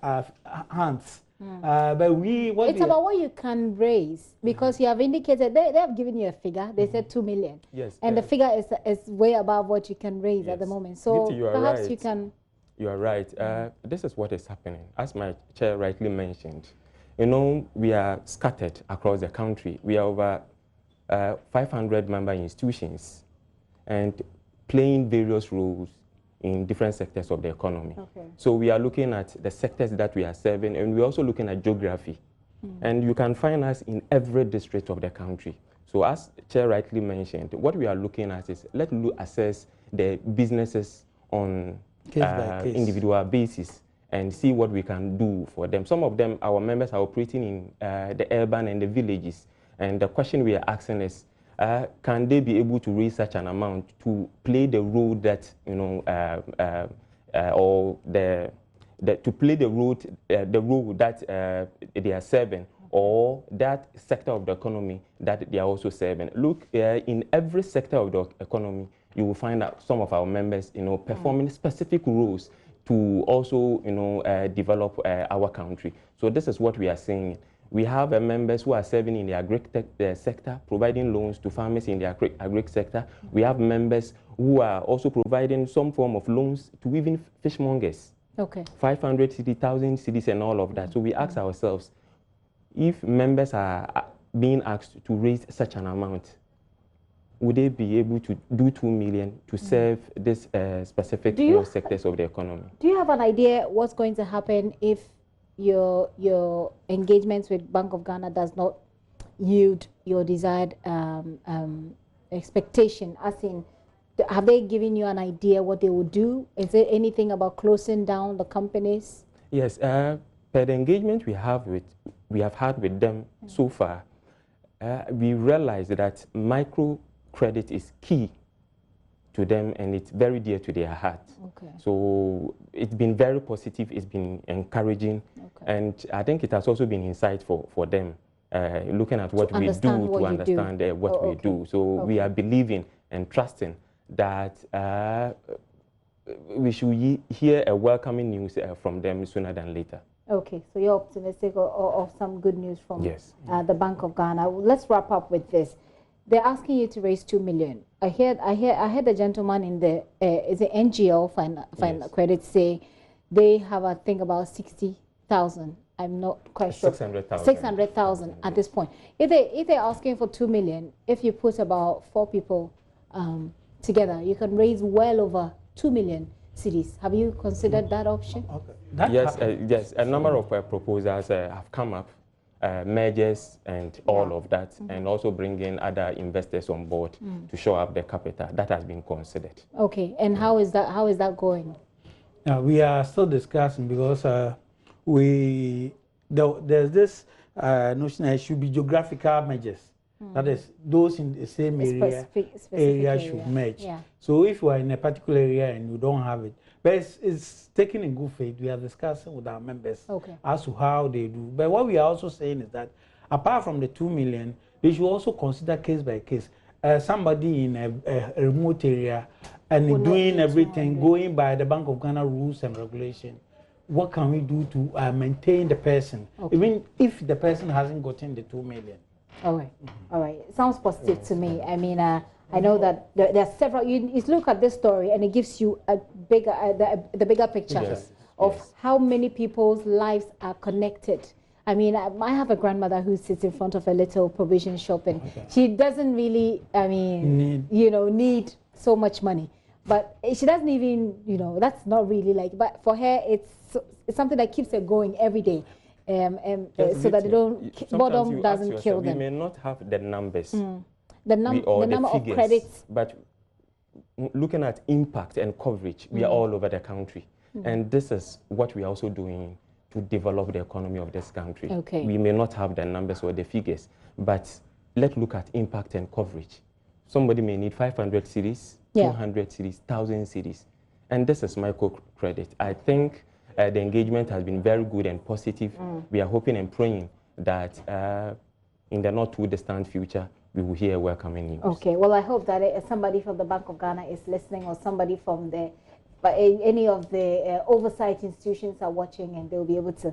Speaker 20: hands. But it's
Speaker 1: about what you can raise, because you have indicated they have given you a figure. They said 2 million.
Speaker 19: Yes.
Speaker 1: And the figure is way above what you can raise at the moment. So perhaps you can.
Speaker 19: You are right. This is what is happening. As my chair rightly mentioned, you know, we are scattered across the country. We are over 500 member institutions and playing various roles in different sectors of the economy. Okay. So we are looking at the sectors that we are serving, and we're also looking at geography. And you can find us in every district of the country. So as Chair rightly mentioned, what we are looking at is let's assess the businesses on individual basis and see what we can do for them. Some of them, our members are operating in the urban and the villages. And the question we are asking is, can they be able to raise such an amount to play the role that, you know, to play the role that they are serving, or that sector of the economy that they are also serving? Look, in every sector of the economy, you will find out some of our members, you know, performing specific roles to also, you know, develop our country. So this is what we are saying. We have members who are serving in the agri sector, providing loans to farmers in the agri sector. We have members who are also providing some form of loans to even fishmongers. Okay. 500 cities, 1,000 cities, and all of that. So we ask ourselves, if members are being asked to raise such an amount, would they be able to do 2 million to serve this specific sectors of the economy? Do
Speaker 1: you have an idea what's going to happen if your engagements with Bank of Ghana does not yield your desired expectation? As in, have they given you an idea what they will do? Is there anything about closing down the companies?
Speaker 19: Yes, per the engagement we have had with them so far, we realized that microcredit is key to them, and it's very dear to their heart. Okay. So it's been very positive, it's been encouraging, and I think it has also been insightful for them, looking at what we do to understand what we do. So we are believing and trusting that we should hear a welcoming news from them sooner than later.
Speaker 1: Okay, so you're optimistic of some good news from the Bank of Ghana. Let's wrap up with this. They're asking you to raise 2 million. I heard the gentleman in the is it NGO credit say they have a thing about 60,000. I'm not quite sure.
Speaker 19: 600,000.
Speaker 1: 600,000 at this point. If they're asking for 2 million, if you put about 4 people together, you can raise well over 2 million cedis. Have you considered that option?
Speaker 19: Okay. Yes. A number of proposals have come up. Mergers and all of that, and also bringing other investors on board to show up the capital. That has been considered.
Speaker 1: Okay, and how is that going?
Speaker 20: We are still discussing, because there's this notion that it should be geographical mergers. That is, those in the same area should merge. Yeah. So if you are in a particular area and you don't have it, but it's taken in good faith. We are discussing with our members as to how they do. But what we are also saying is that apart from the 2 million, they should also consider case by case. Somebody in a remote area and doing everything, going by the Bank of Ghana rules and regulations. What can we do to maintain the person, even if the person hasn't gotten the 2 million?
Speaker 1: All right. All right. It sounds positive to me. I mean, I know that there are several. You look at this story, and it gives you a bigger, the bigger picture of how many people's lives are connected. I mean, I have a grandmother who sits in front of a little provision shop, and she doesn't really, I mean, need so much money. But she doesn't even, that's not really like, but for her, it's something that keeps her going every day. So that they don't, boredom doesn't kill them.
Speaker 19: We may not have the numbers.
Speaker 1: The number of credits.
Speaker 19: But looking at impact and coverage, we are all over the country. And this is what we are also doing to develop the economy of this country.
Speaker 1: Okay.
Speaker 19: We may not have the numbers or the figures, but let's look at impact and coverage. Somebody may need 500 cedis, 200 cedis, 1,000 cedis. And this is microcredit. I think the engagement has been very good and positive. We are hoping and praying that in the not too distant future, we will hear welcoming news.
Speaker 1: Okay, well, I hope that somebody from the Bank of Ghana is listening, or somebody from any of the oversight institutions are watching, and they'll be able to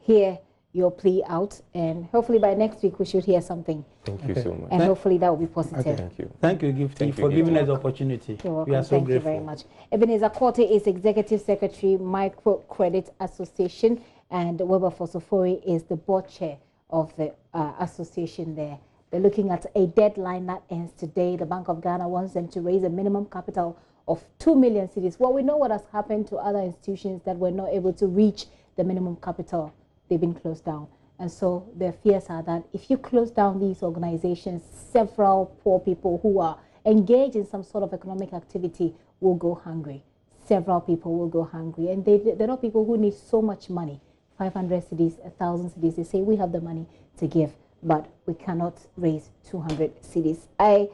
Speaker 1: hear your plea out. And hopefully by next week, we should hear something.
Speaker 19: Thank you so much.
Speaker 1: And hopefully that will be positive.
Speaker 19: Okay. Thank you.
Speaker 20: Thank you, Gifty, for giving us the opportunity.
Speaker 1: You're welcome.
Speaker 20: We are so
Speaker 1: Thank
Speaker 20: grateful.
Speaker 1: you very much. Ebenezer Korte is Executive Secretary, Microcredit Association, and Weber Fosofori is the board chair of the association there. They're looking at a deadline that ends today. The Bank of Ghana wants them to raise a minimum capital of 2 million cedis. Well, we know what has happened to other institutions that were not able to reach the minimum capital. They've been closed down. And so their fears are that if you close down these organizations, several poor people who are engaged in some sort of economic activity will go hungry. Several people will go hungry. And they're not people who need so much money. 500 cedis, 1,000 cedis. They say we have the money to give, but we cannot raise 200 cedis. I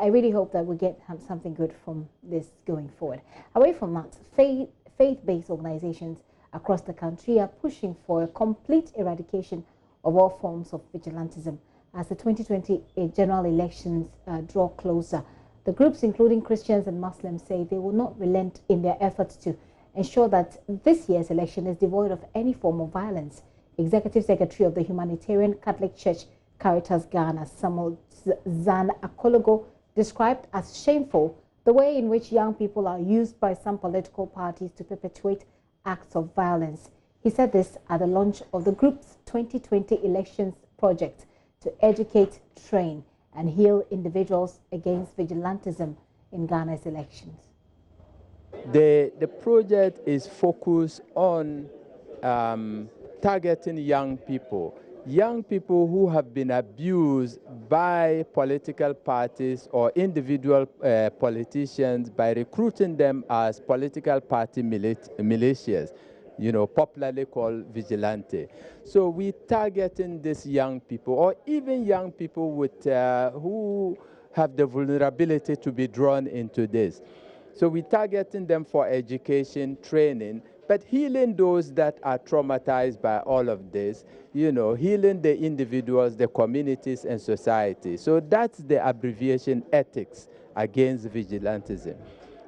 Speaker 1: really hope that we get something good from this going forward. Away from that, faith-based organizations across the country are pushing for a complete eradication of all forms of vigilantism as the 2020 general elections draw closer. The groups, including Christians and Muslims, say they will not relent in their efforts to ensure that this year's election is devoid of any form of violence. Executive Secretary of the Humanitarian Catholic Church, Caritas Ghana, Samuel Zan Akologo, described as shameful the way in which young people are used by some political parties to perpetuate acts of violence. He said this at the launch of the group's 2020 elections project to educate, train, and heal individuals against vigilantism in Ghana's elections.
Speaker 21: The project is focused on targeting young people who have been abused by political parties or individual politicians by recruiting them as political party militias, popularly called vigilante. So we're targeting these young people, or even young people with who have the vulnerability to be drawn into this. So we're targeting them for education, training, but healing those that are traumatized by all of this, healing the individuals, the communities, and society. So that's the abbreviation ethics against vigilantism.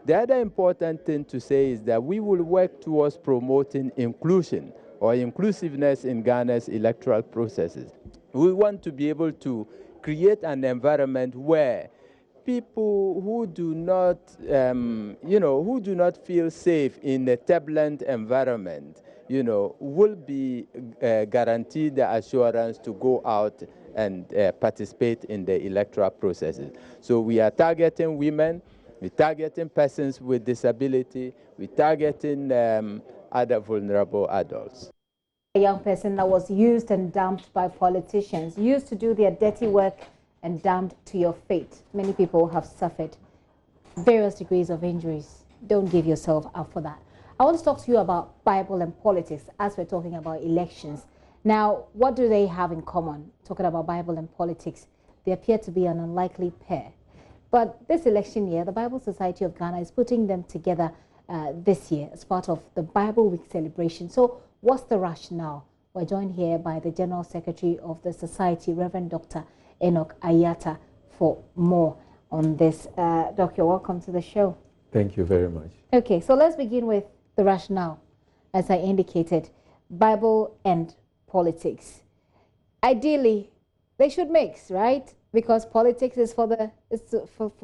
Speaker 21: The other important thing to say is that we will work towards promoting inclusion or inclusiveness in Ghana's electoral processes. We want to be able to create an environment where people who do not, who do not feel safe in a turbulent environment, will be guaranteed the assurance to go out and participate in the electoral processes. So we are targeting women, we're targeting persons with disability, we're targeting other vulnerable adults.
Speaker 1: A young person that was used and dumped by politicians, used to do their dirty work and damned to your fate. Many people have suffered various degrees of injuries. Don't give yourself up for that. I want to talk to you about Bible and politics as we're talking about elections. Now, what do they have in common? Talking about Bible and politics, they appear to be an unlikely pair. But this election year, the Bible Society of Ghana is putting them together this year as part of the Bible Week celebration. So what's the rationale? We're joined here by the General Secretary of the Society, Reverend Dr. Enoch Ayata, for more on this. Doctor, welcome to the show.
Speaker 22: Thank you very much.
Speaker 1: Okay, so let's begin with the rationale. As I indicated, Bible and politics. Ideally, they should mix, right? Because politics is for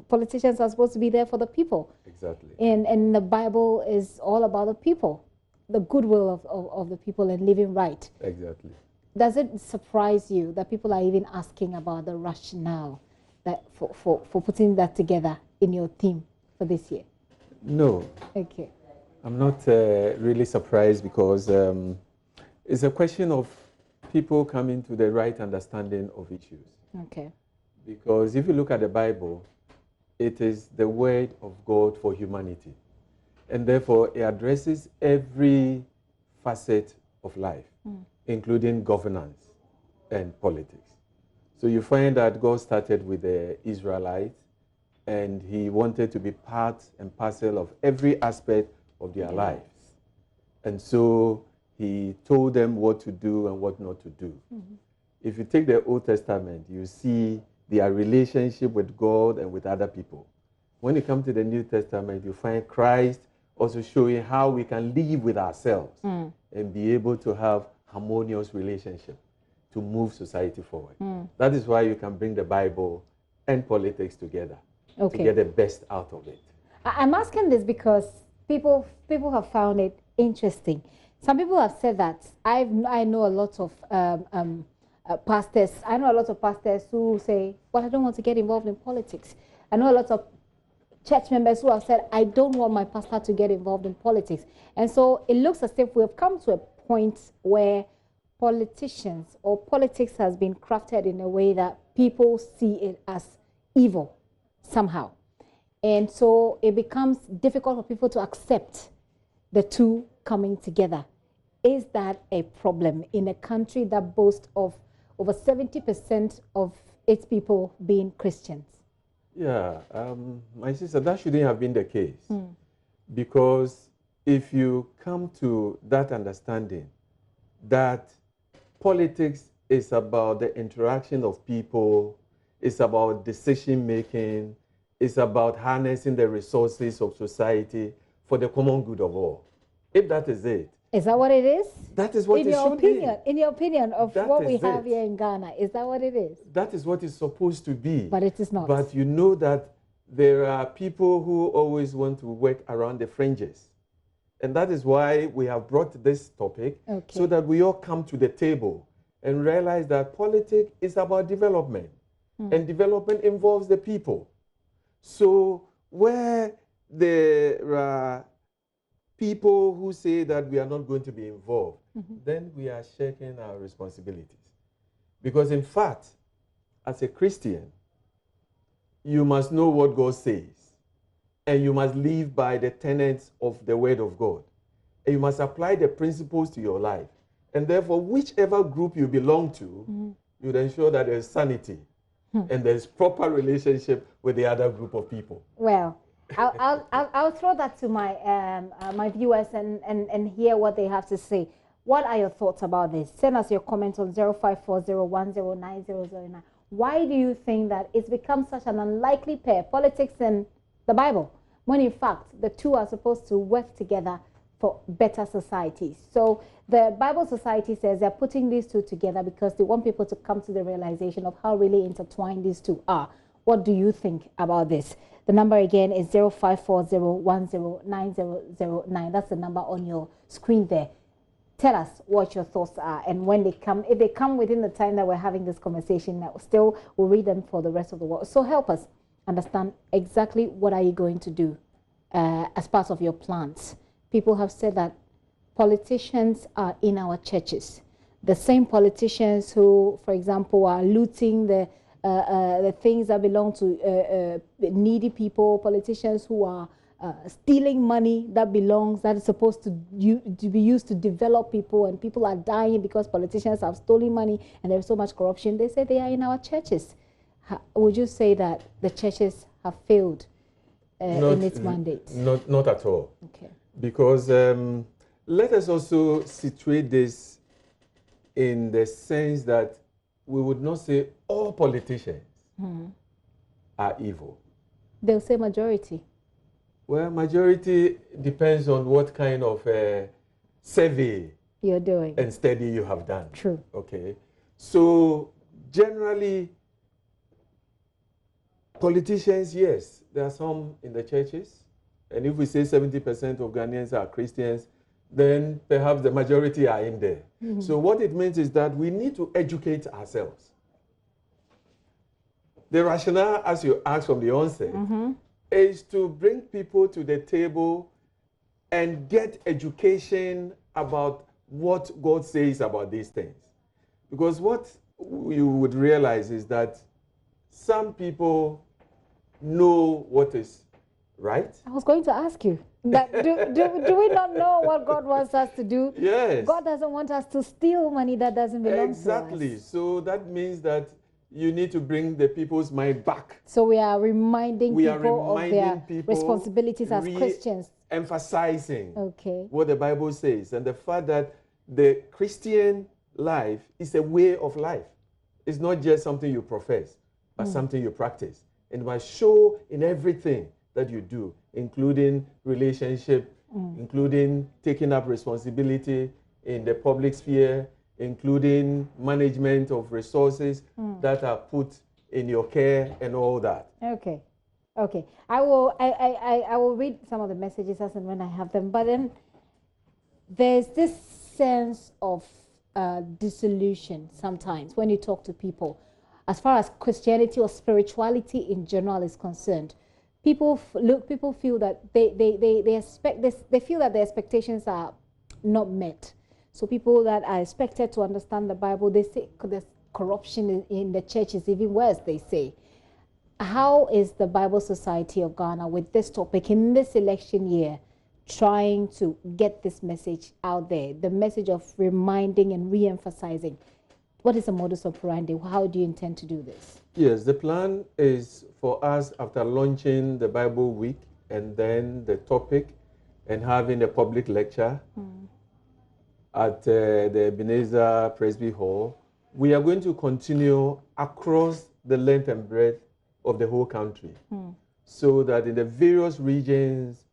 Speaker 1: politicians are supposed to be there for the people.
Speaker 22: Exactly.
Speaker 1: And the Bible is all about the people. the goodwill of the people and living right.
Speaker 3: Exactly.
Speaker 1: Does it surprise you that people are even asking about the rationale that for putting that together in your theme for this year?
Speaker 3: No.
Speaker 1: Okay.
Speaker 3: I'm not really surprised because it's a question of people coming to the right understanding of issues.
Speaker 1: Okay.
Speaker 3: Because if you look at the Bible, it is the word of God for humanity. And therefore, it addresses every facet of life, including governance and politics. So you find that God started with the Israelites, and he wanted to be part and parcel of every aspect of their lives. And so he told them what to do and what not to do. If you take the Old Testament, you see their relationship with God and with other people. When you come to the New Testament, you find Christ also showing how we can live with ourselves and be able to have harmonious relationship to move society forward. That is why you can bring the Bible and politics together to get the best out of it.
Speaker 1: I'm asking this because people have found it interesting. Some people have said that I know a lot of pastors. I know a lot of pastors who say, "Well, I don't want to get involved in politics." I know a lot of church members who have said, "I don't want my pastor to get involved in politics." And so it looks as if we have come to a point where politicians or politics has been crafted in a way that people see it as evil somehow. And so it becomes difficult for people to accept the two coming together. Is that a problem in a country that boasts of over 70% of its people being Christians?
Speaker 3: Yeah, my sister, that shouldn't have been the case. Because if you come to that understanding that politics is about the interaction of people, it's about decision making, it's about harnessing the resources of society for the common good of all. If that is it.
Speaker 1: Is that what it is?
Speaker 3: That is what it should be.
Speaker 1: In your opinion of
Speaker 3: That
Speaker 1: what we
Speaker 3: is
Speaker 1: have
Speaker 3: it.
Speaker 1: here in Ghana, is that what it is?
Speaker 3: That is what it's supposed to be.
Speaker 1: But it is not.
Speaker 3: But you know that there are people who always want to work around the fringes. And that is why we have brought this topic, so that we all come to the table and realize that politics is about development. And development involves the people. So where there are people who say that we are not going to be involved, then we are shirking our responsibilities. Because in fact, as a Christian, you must know what God says, and you must live by the tenets of the Word of God, and you must apply the principles to your life. And therefore, whichever group you belong to, you'd ensure that there's sanity and there's proper relationship with the other group of people.
Speaker 1: Well, I'll throw that to my my viewers and hear what they have to say. What are your thoughts about this? Send us your comments on 0540109009. Why do you think that it's become such an unlikely pair, politics and the Bible, when in fact the two are supposed to work together for better societies? So the Bible Society says they're putting these two together because they want people to come to the realization of how really intertwined these two are. What do you think about this? The number again is 0540109009. That's the number on your screen there. Tell us what your thoughts are, and when they come, if they come within the time that we're having this conversation, still we'll read them for the rest of the world. So help us understand exactly what are you going to do as part of your plans. People have said that politicians are in our churches. The same politicians who, for example, are looting the things that belong to needy people, politicians who are stealing money that is supposed to be used to develop people, and people are dying because politicians have stolen money and there's so much corruption. They say they are in our churches. Would you say that the churches have failed in its mandate?
Speaker 3: Not at all.
Speaker 1: Okay.
Speaker 3: Because let us also situate this in the sense that we would not say all politicians are evil.
Speaker 1: They'll say majority.
Speaker 3: Well, majority depends on what kind of survey
Speaker 1: you're doing
Speaker 3: and study you have done.
Speaker 1: True.
Speaker 3: Okay. So generally, politicians, yes, there are some in the churches. And if we say 70% of Ghanaians are Christians, then perhaps the majority are in there. So what it means is that we need to educate ourselves. The rationale, as you asked from the onset, is to bring people to the table and get education about what God says about these things. Because what you would realize is that some people know what is right.
Speaker 1: I was going to ask you, that do we not know what God wants us to do?
Speaker 3: Yes.
Speaker 1: God doesn't want us to steal money that doesn't belong to us.
Speaker 3: Exactly. So that means that you need to bring the people's mind back.
Speaker 1: So we are reminding people of their responsibilities as Christians.
Speaker 3: Emphasizing
Speaker 1: okay.
Speaker 3: what the Bible says and the fact that the Christian life is a way of life. It's not just something you profess, but something you practice. And it must show in everything that you do, including relationship, including taking up responsibility in the public sphere, including management of resources that are put in your care and all that.
Speaker 1: Okay. Okay. I will read some of the messages as and when I have them. But then there's this sense of disillusion sometimes when you talk to people. As far as Christianity or spirituality in general is concerned, people feel that they expect this, they feel that their expectations are not met. So people that are expected to understand the Bible, they say there's corruption in the church is even worse, they say. How is the Bible Society of Ghana with this topic in this election year trying to get this message out there, the message of reminding and re-emphasizing? What is the modus operandi? How do you intend to do this?
Speaker 3: Yes, the plan is for us after launching the Bible Week and then the topic and having a public lecture at the Ebenezer Presby Hall, we are going to continue across the length and breadth of the whole country so that in the various regions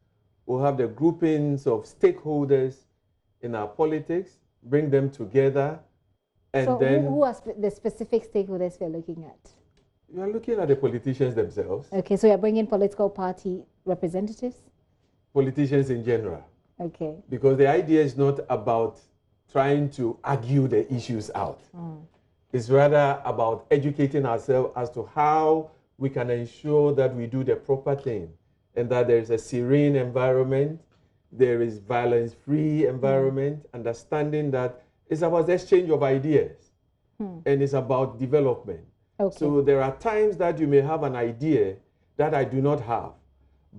Speaker 3: we'll have the groupings of stakeholders in our politics, bring them together. And
Speaker 1: so
Speaker 3: then
Speaker 1: who are the specific stakeholders we're looking at?
Speaker 3: You are looking at the politicians themselves.
Speaker 1: Okay, so you're bringing political party representatives?
Speaker 3: Politicians in general.
Speaker 1: Okay.
Speaker 3: Because the idea is not about trying to argue the issues out. It's rather about educating ourselves as to how we can ensure that we do the proper thing and that there is a serene environment, there is violence-free environment, understanding that it's about the exchange of ideas and it's about development.
Speaker 1: Okay.
Speaker 3: So there are times that you may have an idea that I do not have,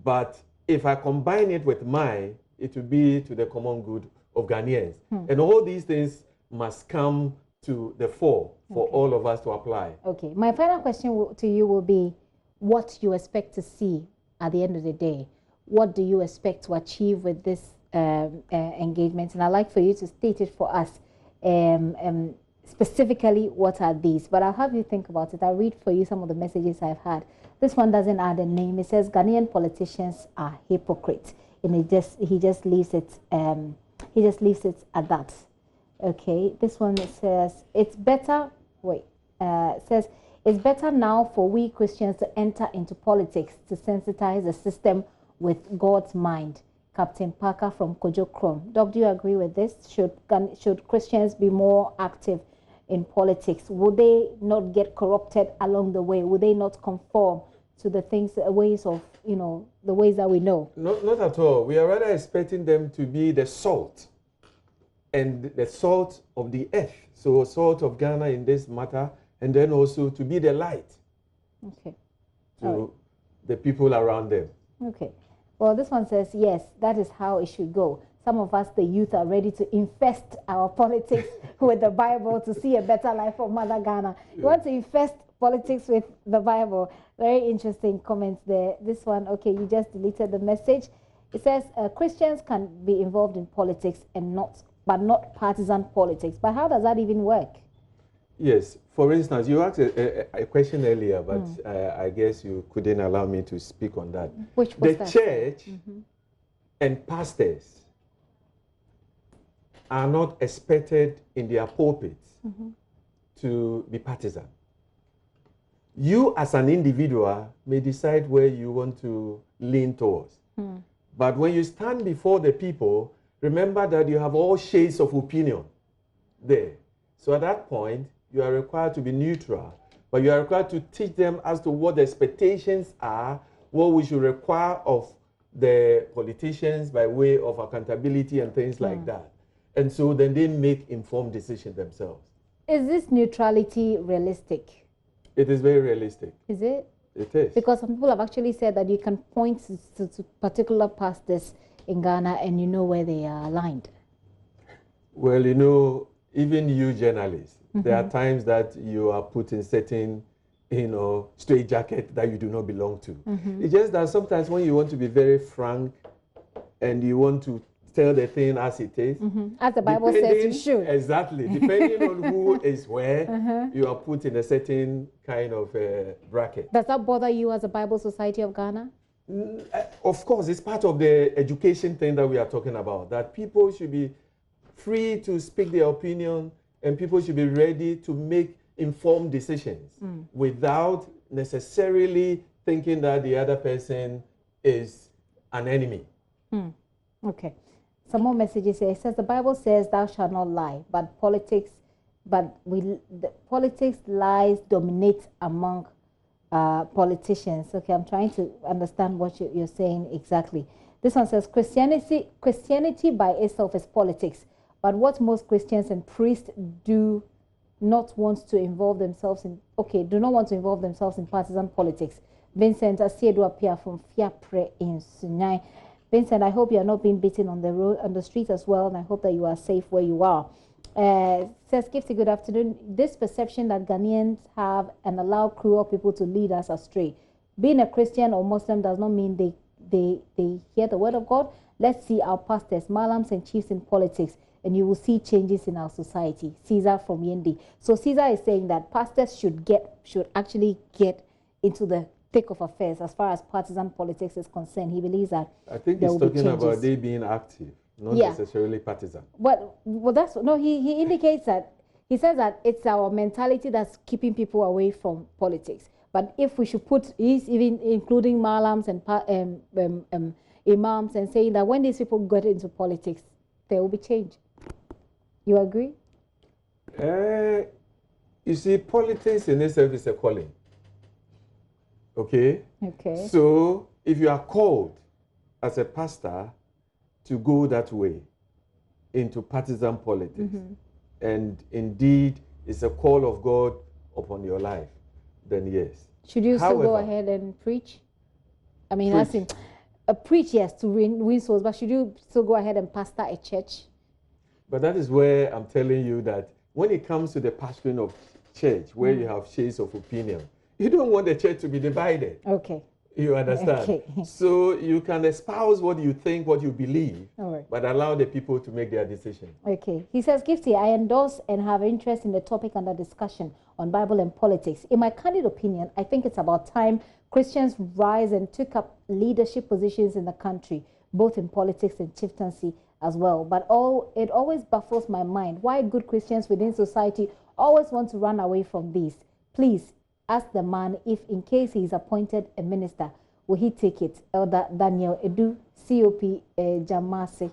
Speaker 3: but if I combine it with mine, it will be to the common good of Ghanaians. And all these things must come to the fore for all of us to apply.
Speaker 1: Okay. My final question to you will be what you expect to see at the end of the day. What do you expect to achieve with this engagement? And I'd like for you to state it for us. Specifically, what are these? But I'll have you think about it. I'll read for you some of the messages I've had. This one doesn't add a name. It says Ghanaian politicians are hypocrites, and he just leaves it at that. Okay. This one says it's better. Says it's better now for we Christians to enter into politics to sensitize the system with God's mind. Captain Parker from Kojo Krom. Doc, do you agree with this? Should Christians be more active in politics? Would they not get corrupted along the way? Would they not conform to the ways that we know?
Speaker 3: Not at all. We are rather expecting them to be the salt and the salt of the earth. So salt of Ghana in this matter, and then also to be the light to the people around them.
Speaker 1: Okay. Well, this one says, yes, that is how it should go. Some of us, the youth, are ready to infest our politics with the Bible to see a better life for Mother Ghana. You want to infest politics with the Bible. Very interesting comments there. This one, okay, you just deleted the message. It says Christians can be involved in politics but not partisan politics. But how does that even work?
Speaker 3: Yes. For instance, you asked a question earlier, but I guess you couldn't allow me to speak on that.
Speaker 1: Which was
Speaker 3: the church and pastors are not expected in their pulpits to be partisan. You as an individual may decide where you want to lean towards. But when you stand before the people, remember that you have all shades of opinion there. So at that point, you are required to be neutral, but you are required to teach them as to what the expectations are, what we should require of the politicians by way of accountability and things like that. And so then they make informed decisions themselves.
Speaker 1: Is this neutrality realistic?
Speaker 3: It is very realistic.
Speaker 1: Is it?
Speaker 3: It is.
Speaker 1: Because some people have actually said that you can point to particular pastors in Ghana and you know where they are aligned.
Speaker 3: Well, you know, even you journalists, there are times that you are put in certain, straight jacket that you do not belong to. It's just that sometimes when you want to be very frank and you want to tell the thing as it is.
Speaker 1: As the Bible says you should.
Speaker 3: Exactly. Depending on who is where, you are put in a certain kind of bracket.
Speaker 1: Does that bother you as a Bible Society of Ghana?
Speaker 3: Of course, it's part of the education thing that we are talking about, that people should be free to speak their opinion and people should be ready to make informed decisions without necessarily thinking that the other person is an enemy.
Speaker 1: Okay. Some more messages here. It says the Bible says thou shalt not lie, but politics lies dominate among politicians. Okay, I'm trying to understand what you're saying exactly. This one says Christianity by itself is politics, but what most Christians and priests do not want to involve themselves in partisan politics. Vincent Asiedu appear from Fiapre in Sunyai. Vincent, I hope you are not being beaten on the road, on the street as well, and I hope that you are safe where you are. Says Gifty, good afternoon. This perception that Ghanaians have and allow cruel people to lead us astray. Being a Christian or Muslim does not mean they hear the word of God. Let's see our pastors, malams and chiefs in politics, and you will see changes in our society. Caesar from Yendi. So Caesar is saying that pastors should actually get into the thick of affairs as far as partisan politics is concerned. He believes that
Speaker 3: I think he's talking about they being active, not necessarily partisan.
Speaker 1: Well, that's no. He indicates that he says that it's our mentality that's keeping people away from politics. But if we should put, he's even including malams and imams and saying that when these people get into politics, there will be change. You agree?
Speaker 3: You see, politics in itself is a calling. Okay?
Speaker 1: Okay.
Speaker 3: So if you are called as a pastor to go that way into partisan politics, and indeed it's a call of God upon your life, then yes.
Speaker 1: Should you still go ahead and preach? I mean, as in, preach, yes, to win souls, but should you still go ahead and pastor a church?
Speaker 3: But that is where I'm telling you that when it comes to the pastoring of church, where you have shades of opinion, you don't want the church to be divided.
Speaker 1: Okay.
Speaker 3: You understand?
Speaker 1: Okay.
Speaker 3: So you can espouse what you think, what you believe, but allow the people to make their decision.
Speaker 1: Okay. He says, Gifty, I endorse and have interest in the topic under discussion on Bible and politics. In my candid opinion, I think it's about time Christians rise and took up leadership positions in the country, both in politics and chieftaincy as well. But it always baffles my mind why good Christians within society always want to run away from these. Please, ask the man if in case he is appointed a minister, will he take it? Elder Daniel Edu, COP Jamasi.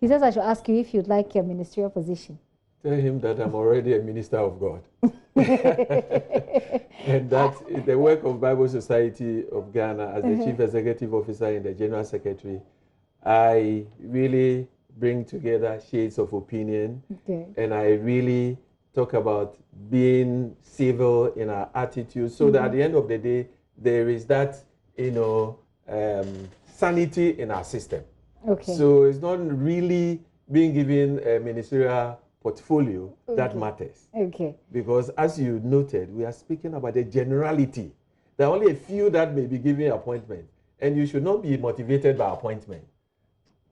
Speaker 1: He says I should ask you if you'd like a ministerial position.
Speaker 3: Tell him that I'm already a minister of God. And that the work of Bible Society of Ghana as the Chief Executive Officer and the General Secretary, I really bring together shades of opinion. And I really talk about being civil in our attitude so that at the end of the day, there is that, sanity in our system.
Speaker 1: Okay.
Speaker 3: So it's not really being given a ministerial portfolio that matters.
Speaker 1: Okay.
Speaker 3: Because as you noted, we are speaking about the generality. There are only a few that may be given appointment, and you should not be motivated by appointment.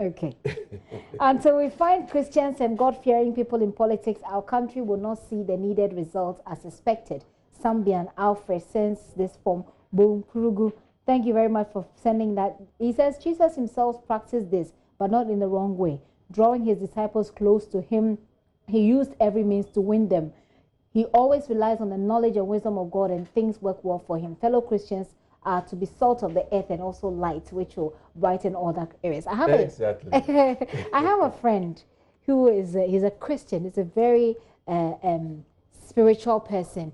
Speaker 1: Okay. Until we find Christians and God-fearing people in politics, our country will not see the needed results as expected. Sambian Alfred sends this from Bunkurugu. Thank you very much for sending that. He says, Jesus himself practiced this, but not in the wrong way. Drawing his disciples close to him, he used every means to win them. He always relies on the knowledge and wisdom of God, and things work well for him. Fellow Christians, are to be salt of the earth and also light, which will brighten all dark areas. I have
Speaker 3: exactly.
Speaker 1: I have a friend who is he's a Christian. He's a very spiritual person,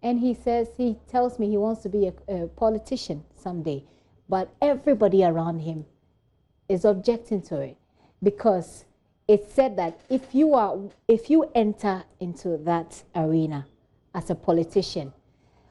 Speaker 1: and he tells me he wants to be a politician someday, but everybody around him is objecting to it because it's said that if you enter into that arena as a politician,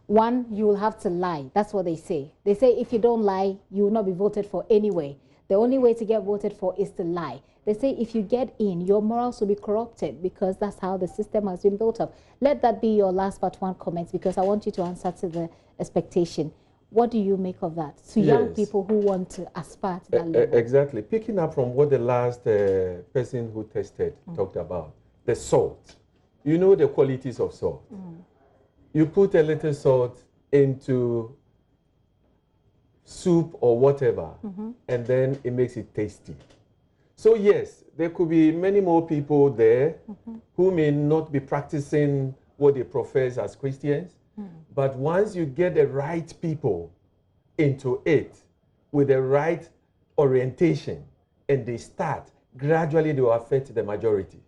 Speaker 1: one, you will have to lie. That's what they say. They say if you don't lie, you will not be voted for anyway. The only way to get voted for is to lie. They say if you get in, your morals will be corrupted because that's how the system has been built up. Let that be your last but one comment, because I want you to answer to the expectation. What do you make of that to young people who want to aspire to that level?
Speaker 3: Exactly. Picking up from what the last person who tested talked about, the salt. You know the qualities of salt. You put a little salt into soup or whatever, and then it makes it tasty. So yes, there could be many more people there who may not be practicing what they profess as Christians, but once you get the right people into it with the right orientation and they start, gradually they will affect the majority.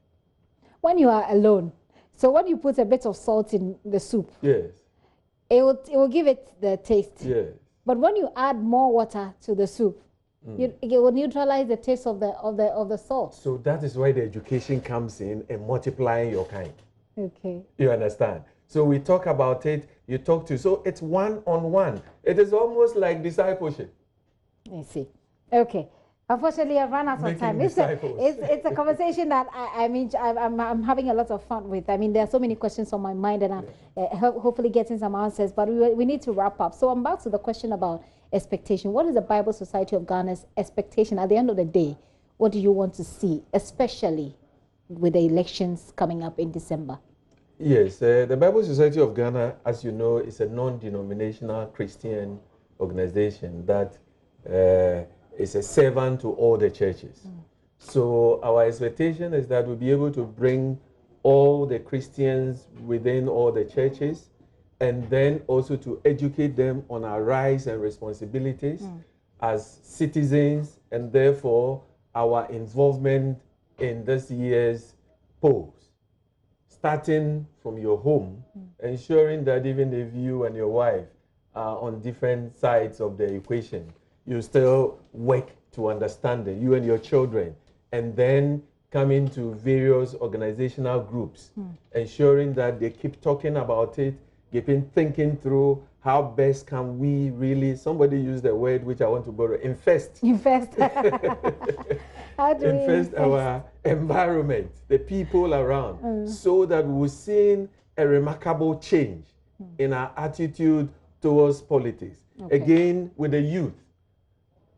Speaker 1: When you are alone, so when you put a bit of salt in the soup,
Speaker 3: yes,
Speaker 1: it will give it the taste.
Speaker 3: Yes.
Speaker 1: But when you add more water to the soup, it will neutralize the taste of the salt.
Speaker 3: So that is why the education comes in and multiplying your kind.
Speaker 1: Okay.
Speaker 3: You understand? So we talk about it, you talk to, so it's one-on-one. It is almost like discipleship.
Speaker 1: I see. Okay. Unfortunately, I've run out of time. It's a conversation that I'm having a lot of fun with. I mean, there are so many questions on my mind, and I'm hopefully getting some answers. But we need to wrap up. So I'm back to the question about expectation. What is the Bible Society of Ghana's expectation at the end of the day? What do you want to see, especially with the elections coming up in December?
Speaker 3: Yes, the Bible Society of Ghana, as you know, is a non-denominational Christian organization that is a servant to all the churches. So our expectation is that we'll be able to bring all the Christians within all the churches, and then also to educate them on our rights and responsibilities as citizens, and therefore our involvement in this year's polls, starting from your home, ensuring that even if you and your wife are on different sides of the equation, you still work to understand it, you and your children, and then come into various organizational groups, ensuring that they keep talking about it, keeping thinking through how best can we really, somebody used the word which I want to borrow, infest.
Speaker 1: Infest. How do we
Speaker 3: infest our environment, the people around, so that we're seeing a remarkable change in our attitude towards politics.
Speaker 1: Okay.
Speaker 3: Again, with the youth,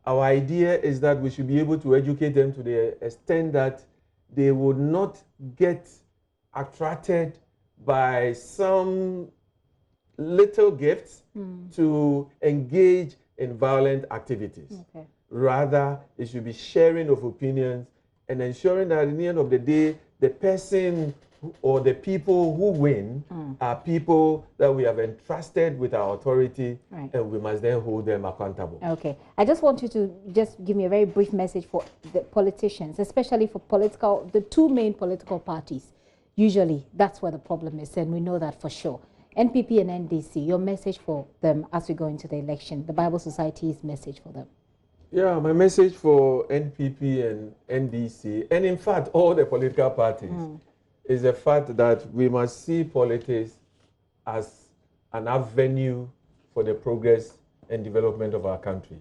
Speaker 3: our idea is that we should be able to educate them to the extent that they would not get attracted by some little gifts to engage in violent activities.
Speaker 1: Okay.
Speaker 3: Rather, it should be sharing of opinions and ensuring that at the end of the day, the person or the people who win are people that we have entrusted with our authority, and we must then hold them accountable.
Speaker 1: Okay. I just want you to just give me a very brief message for the politicians, especially for the two main political parties. Usually, that's where the problem is, and we know that for sure. NPP and NDC, your message for them as we go into the election, the Bible Society's message for them.
Speaker 3: Yeah, my message for NPP and NDC, and in fact, all the political parties, is the fact that we must see politics as an avenue for the progress and development of our country.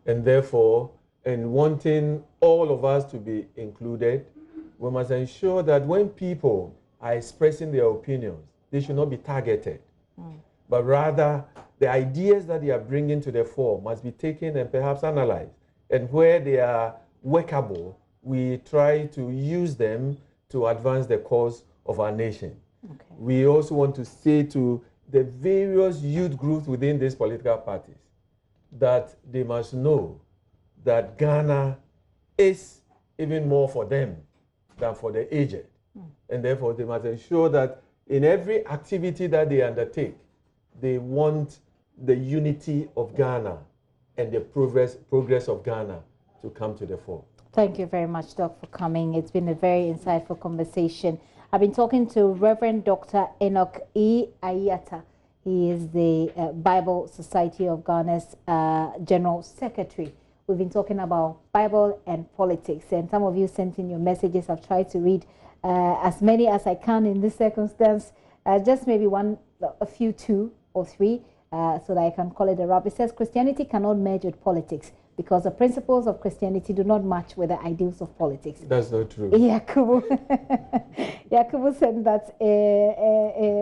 Speaker 3: And therefore, in wanting all of us to be included, we must ensure that when people are expressing their opinions, they should not be targeted, but rather the ideas that they are bringing to the fore must be taken and perhaps analyzed. And where they are workable, we try to use them to advance the cause of our nation. Okay. We also want to say to the various youth groups within these political parties that they must know that Ghana is even more for them than for the aged. And therefore, they must ensure that in every activity that they undertake, they want the unity of Ghana and the progress of Ghana to come to the fore.
Speaker 1: Thank you very much, Doc, for coming. It's been a very insightful conversation. I've been talking to Reverend Dr. Enoch E. Ayata. He is the Bible Society of Ghana's General Secretary. We've been talking about Bible and politics, and some of you sent in your messages. I've tried to read as many as I can in this circumstance, just maybe a few, 2 or 3, so that I can call it a wrap. It says, Christianity cannot merge with politics because the principles of Christianity do not match with the ideals of politics.
Speaker 3: That's not true.
Speaker 1: Yakubu said that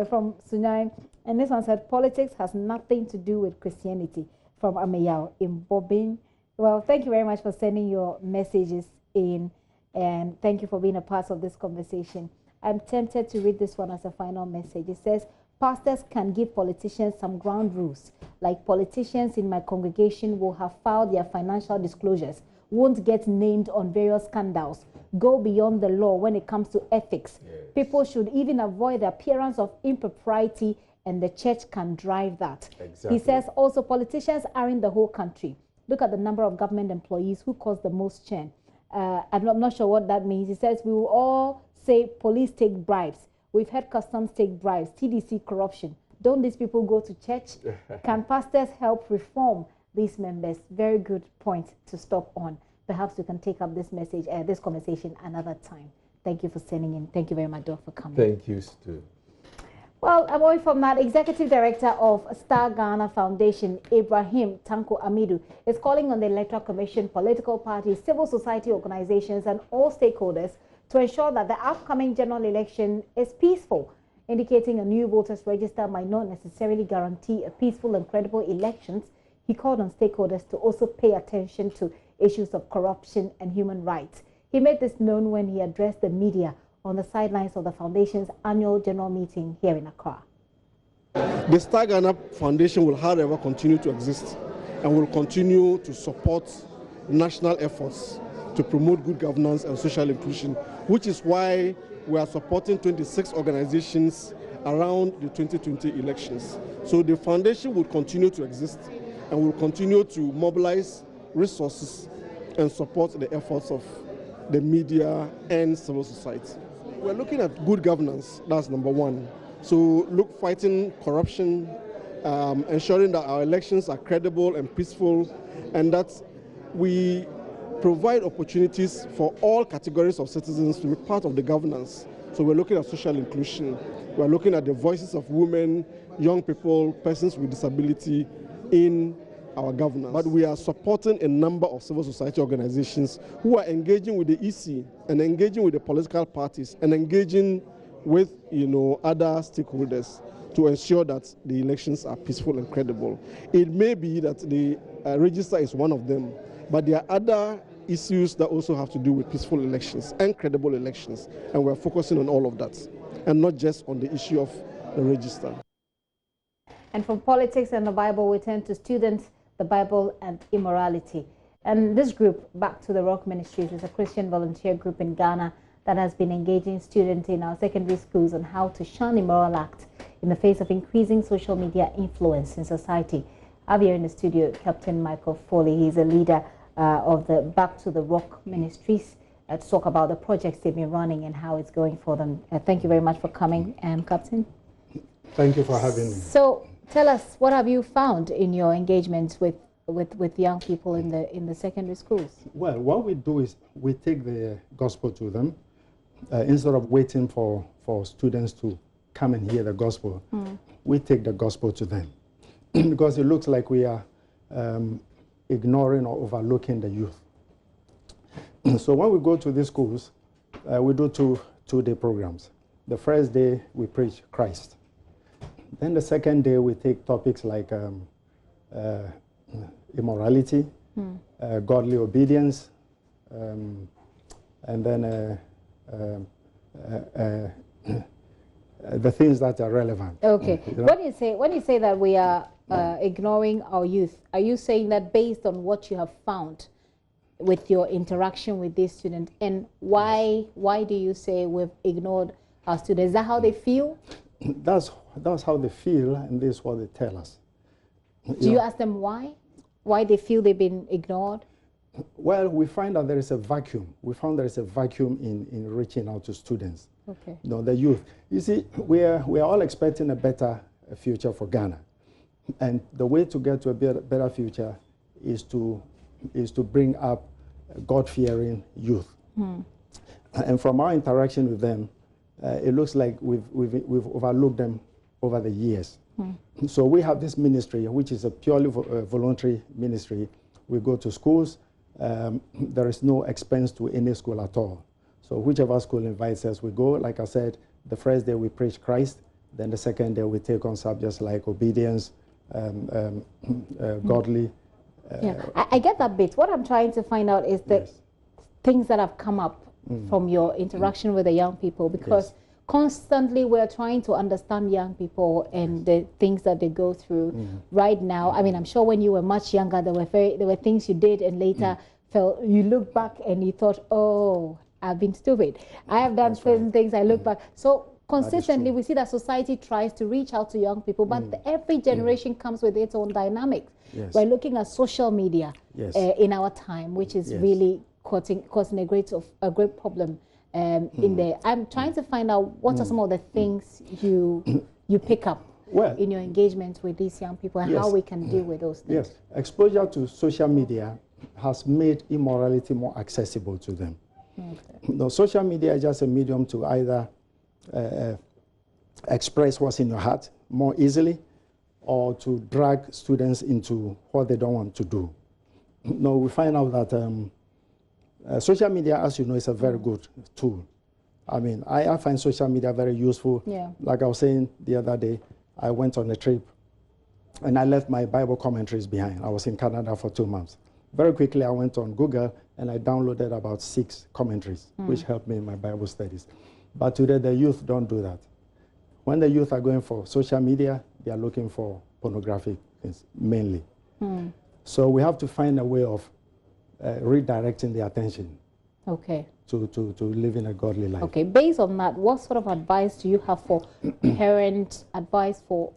Speaker 1: from Sunyai. And this one said, politics has nothing to do with Christianity, from Ameyao in Bobin. Well, thank you very much for sending your messages in, and thank you for being a part of this conversation. I'm tempted to read this one as a final message. It says, pastors can give politicians some ground rules, like politicians in my congregation will have filed their financial disclosures, won't get named on various scandals, go beyond the law when it comes to ethics. Yes. People should even avoid the appearance of impropriety, and the church can drive that. Exactly. He says also politicians are in the whole country. Look at the number of government employees who cause the most churn. I'm not sure what that means. He says we will all say police take bribes. We've had customs take bribes, TDC corruption. Don't these people go to church? Can pastors help reform these members? Very good point to stop on. Perhaps we can take up this message, this conversation another time. Thank you for sending in. Thank you very much, Doc, for coming.
Speaker 3: Thank you, Stu.
Speaker 1: Well, away from that, Executive Director of Star Ghana Foundation, Ibrahim Tanko Amidu, is calling on the Electoral Commission, political parties, civil society organizations, and all stakeholders to ensure that the upcoming general election is peaceful, indicating a new voters register might not necessarily guarantee a peaceful and credible elections. He called on stakeholders to also pay attention to issues of corruption and human rights. He made this known when he addressed the media on the sidelines of the Foundation's annual general meeting here in Accra.
Speaker 5: The Star Ghana Foundation will, however, continue to exist and will continue to support national efforts to promote good governance and social inclusion, which is why we are supporting 26 organizations around the 2020 elections. So the foundation will continue to exist and will continue to mobilize resources and support the efforts of the media and civil society. We're looking at good governance, that's number one. So fighting corruption, ensuring that our elections are credible and peaceful, and that we provide opportunities for all categories of citizens to be part of the governance. So we're looking at social inclusion. We're looking at the voices of women, young people, persons with disability in our governance. But we are supporting a number of civil society organizations who are engaging with the EC and engaging with the political parties and engaging with other stakeholders to ensure that the elections are peaceful and credible. It may be that the register is one of them, but there are other issues that also have to do with peaceful elections and credible elections, and we're focusing on all of that, and not just on the issue of the register.
Speaker 1: And from politics and the Bible, we turn to students, the Bible, and immorality. And this group, Back to the Rock Ministries, is a Christian volunteer group in Ghana that has been engaging students in our secondary schools on how to shun immoral acts in the face of increasing social media influence in society. I have here in the studio Captain Michael Foley. He's a leader of the Back to the Rock Ministries to talk about the projects they've been running and how it's going for them. Thank you very much for coming, Captain.
Speaker 2: Thank you for having me.
Speaker 1: So tell us, what have you found in your engagements with young people in the secondary schools?
Speaker 2: Well, what we do is we take the gospel to them instead of waiting for students to come and hear the gospel. We take the gospel to them because it looks like we are ignoring or overlooking the youth. So when we go to these schools, we do two-day programs. The first day we preach Christ. Then the second day we take topics like immorality, godly obedience, and then the things that are relevant.
Speaker 1: Okay. When you say that we are ignoring our youth, are you saying that based on what you have found with your interaction with these students, and why do you say we've ignored our students? Is that how they feel?
Speaker 2: That's how they feel, and this is what they tell us.
Speaker 1: Do you ask them why? Why they feel they've been ignored?
Speaker 2: Well, we find that there is a vacuum. We found there is a vacuum in reaching out to students.
Speaker 1: Okay.
Speaker 2: You know, the youth. You see, we are all expecting a better future for Ghana. And the way to get to a better future is to bring up God-fearing youth. And from our interaction with them, it looks like we've overlooked them over the years. So we have this ministry, which is a purely voluntary ministry. We go to schools. There is no expense to any school at all. So whichever school invites us, we go. Like I said, the first day we preach Christ. Then the second day we take on subjects like obedience, godly.
Speaker 1: Yeah, I get that bit. What I'm trying to find out is the things that have come up from your interaction with the young people, because constantly we're trying to understand young people and the things that they go through right now. I mean, I'm sure when you were much younger, there were things you did, and later you look back and you thought, oh, I've been stupid. I have done certain things. I look back. So consistently, we see that society tries to reach out to young people, but every generation comes with its own dynamics. We're looking at social media in our time, which is really causing a great problem in there. I'm trying to find out what are some of the things you pick up in your engagement with these young people, and how we can deal with those things.
Speaker 2: Yes, exposure to social media has made immorality more accessible to them. No, social media is just a medium to either express what's in your heart more easily, or to drag students into what they don't want to do. No, we find out that social media, as you know, is a very good tool. I mean, I find social media very useful. Like I was saying the other day, I went on a trip and I left my Bible commentaries behind. I was in Canada for 2 months. Very quickly, I went on Google and I downloaded about 6 commentaries, which helped me in my Bible studies. But today, the youth don't do that. When the youth are going for social media, they are looking for pornographic things, mainly. So we have to find a way of redirecting their attention to living a godly life.
Speaker 1: Okay, based on that, what sort of advice do you have for parents, advice for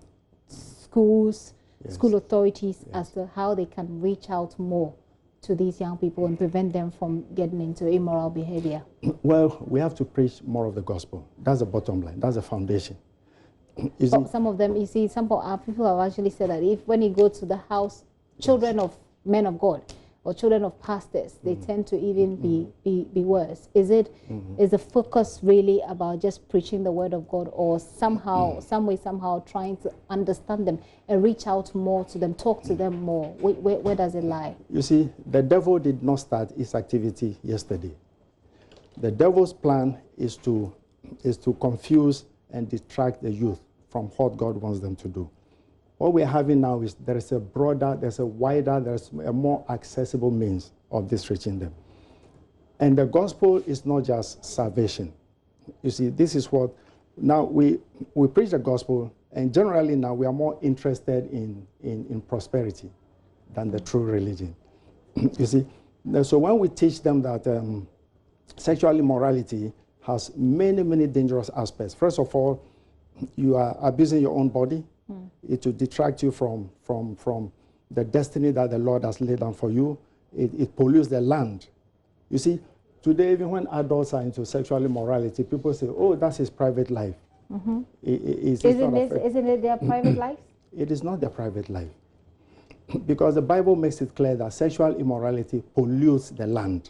Speaker 1: schools, school authorities, as to how they can reach out more to these young people and prevent them from getting into immoral behavior?
Speaker 2: Well, we have to preach more of the gospel. That's the bottom line. That's the foundation.
Speaker 1: Some of them, you see, some people have actually said that when you go to the house, children of men of God or children of pastors, they tend to even be worse. Is the focus really about just preaching the word of God, or somehow, somehow trying to understand them and reach out more to them, talk to them more? Where does it lie?
Speaker 2: You see, the devil did not start its activity yesterday. The devil's plan is to confuse and distract the youth from what God wants them to do. What we're having now is there's a wider, there's a more accessible means of this reaching them. And the gospel is not just salvation. You see, this is what, now we preach the gospel, and generally now we are more interested in prosperity than the true religion. You see, so when we teach them that sexual immorality has many, many dangerous aspects. First of all, you are abusing your own body. It will detract you from the destiny that the Lord has laid down for you. It pollutes the land. You see, today, even when adults are into sexual immorality, people say, oh, that's his private life.
Speaker 1: Isn't it their private life?
Speaker 2: It is not their private life. Because the Bible makes it clear that sexual immorality pollutes the land.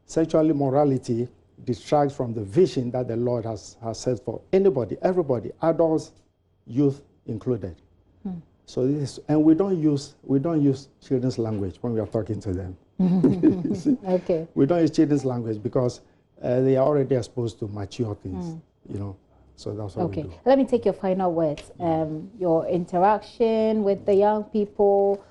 Speaker 2: Sexual immorality distracts from the vision that the Lord has set for anybody, everybody, adults, youth included. So this, and we don't use children's language when we are talking to them. We don't use children's language because they are already exposed to mature things, you know. So that's what we do.
Speaker 1: Let me take your final words. Your interaction with the young people,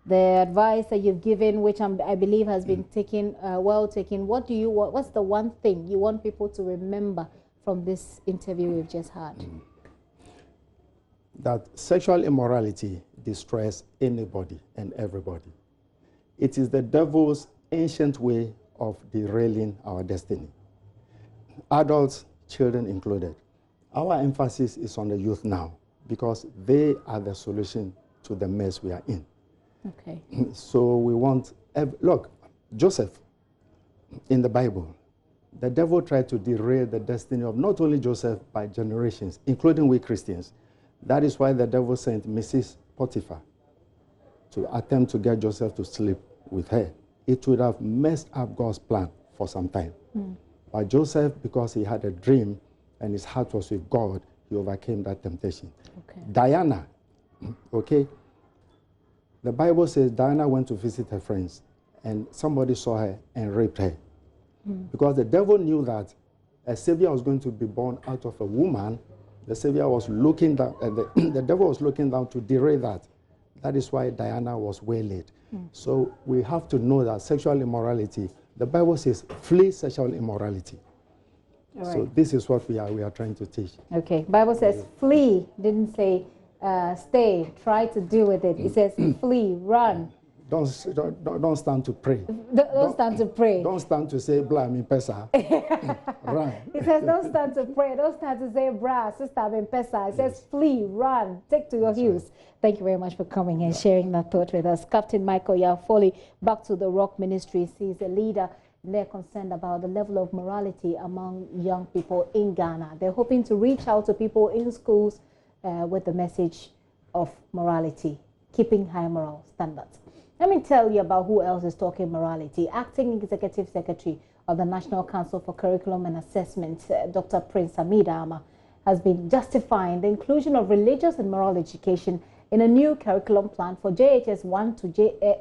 Speaker 1: the advice that you've given, which I believe has been taken, well taken. What's the one thing you want people to remember from this interview we've just had?
Speaker 2: That sexual immorality destroys anybody and everybody. It is the devil's ancient way of derailing our destiny. Adults, children included. Our emphasis is on the youth now because they are the solution to the mess we are in.
Speaker 1: Okay.
Speaker 2: So we want, look, Joseph, in the Bible, the devil tried to derail the destiny of not only Joseph, but generations, including we Christians. That is why the devil sent Mrs. Potiphar to attempt to get Joseph to sleep with her. It would have messed up God's plan for some time. But Joseph, because he had a dream and his heart was with God, he overcame that temptation.
Speaker 1: Okay.
Speaker 2: Diana, okay, the Bible says Diana went to visit her friends and somebody saw her and raped her. Because the devil knew that a savior was going to be born out of a woman. The savior was looking down, the devil was looking down to derail that. That is why Diana was waylaid. So we have to know that sexual immorality, the Bible says, flee sexual immorality.
Speaker 1: All right.
Speaker 2: So this is what we are trying to teach.
Speaker 1: Okay, Bible says flee, didn't say stay, try to deal with it. It says flee, run.
Speaker 2: Don't stand to pray.
Speaker 1: Don't stand to pray.
Speaker 2: Don't stand to say, blah, me pesa. Run.
Speaker 1: It says don't stand to pray. Don't stand to say, bra, sister, me pesa. It says flee, run, take to your heels. Right. Thank you very much for coming and sharing that thought with us. Captain Michael Yafoli, back to the Rock Ministries. He's a leader. They're concerned about the level of morality among young people in Ghana. They're hoping to reach out to people in schools with the message of morality, keeping high moral standards. Let me tell you about who else is talking morality. Acting Executive Secretary of the National Council for Curriculum and Assessment, Dr. Prince Hamid Ama, has been justifying the inclusion of religious and moral education in a new curriculum plan for JHS 1 to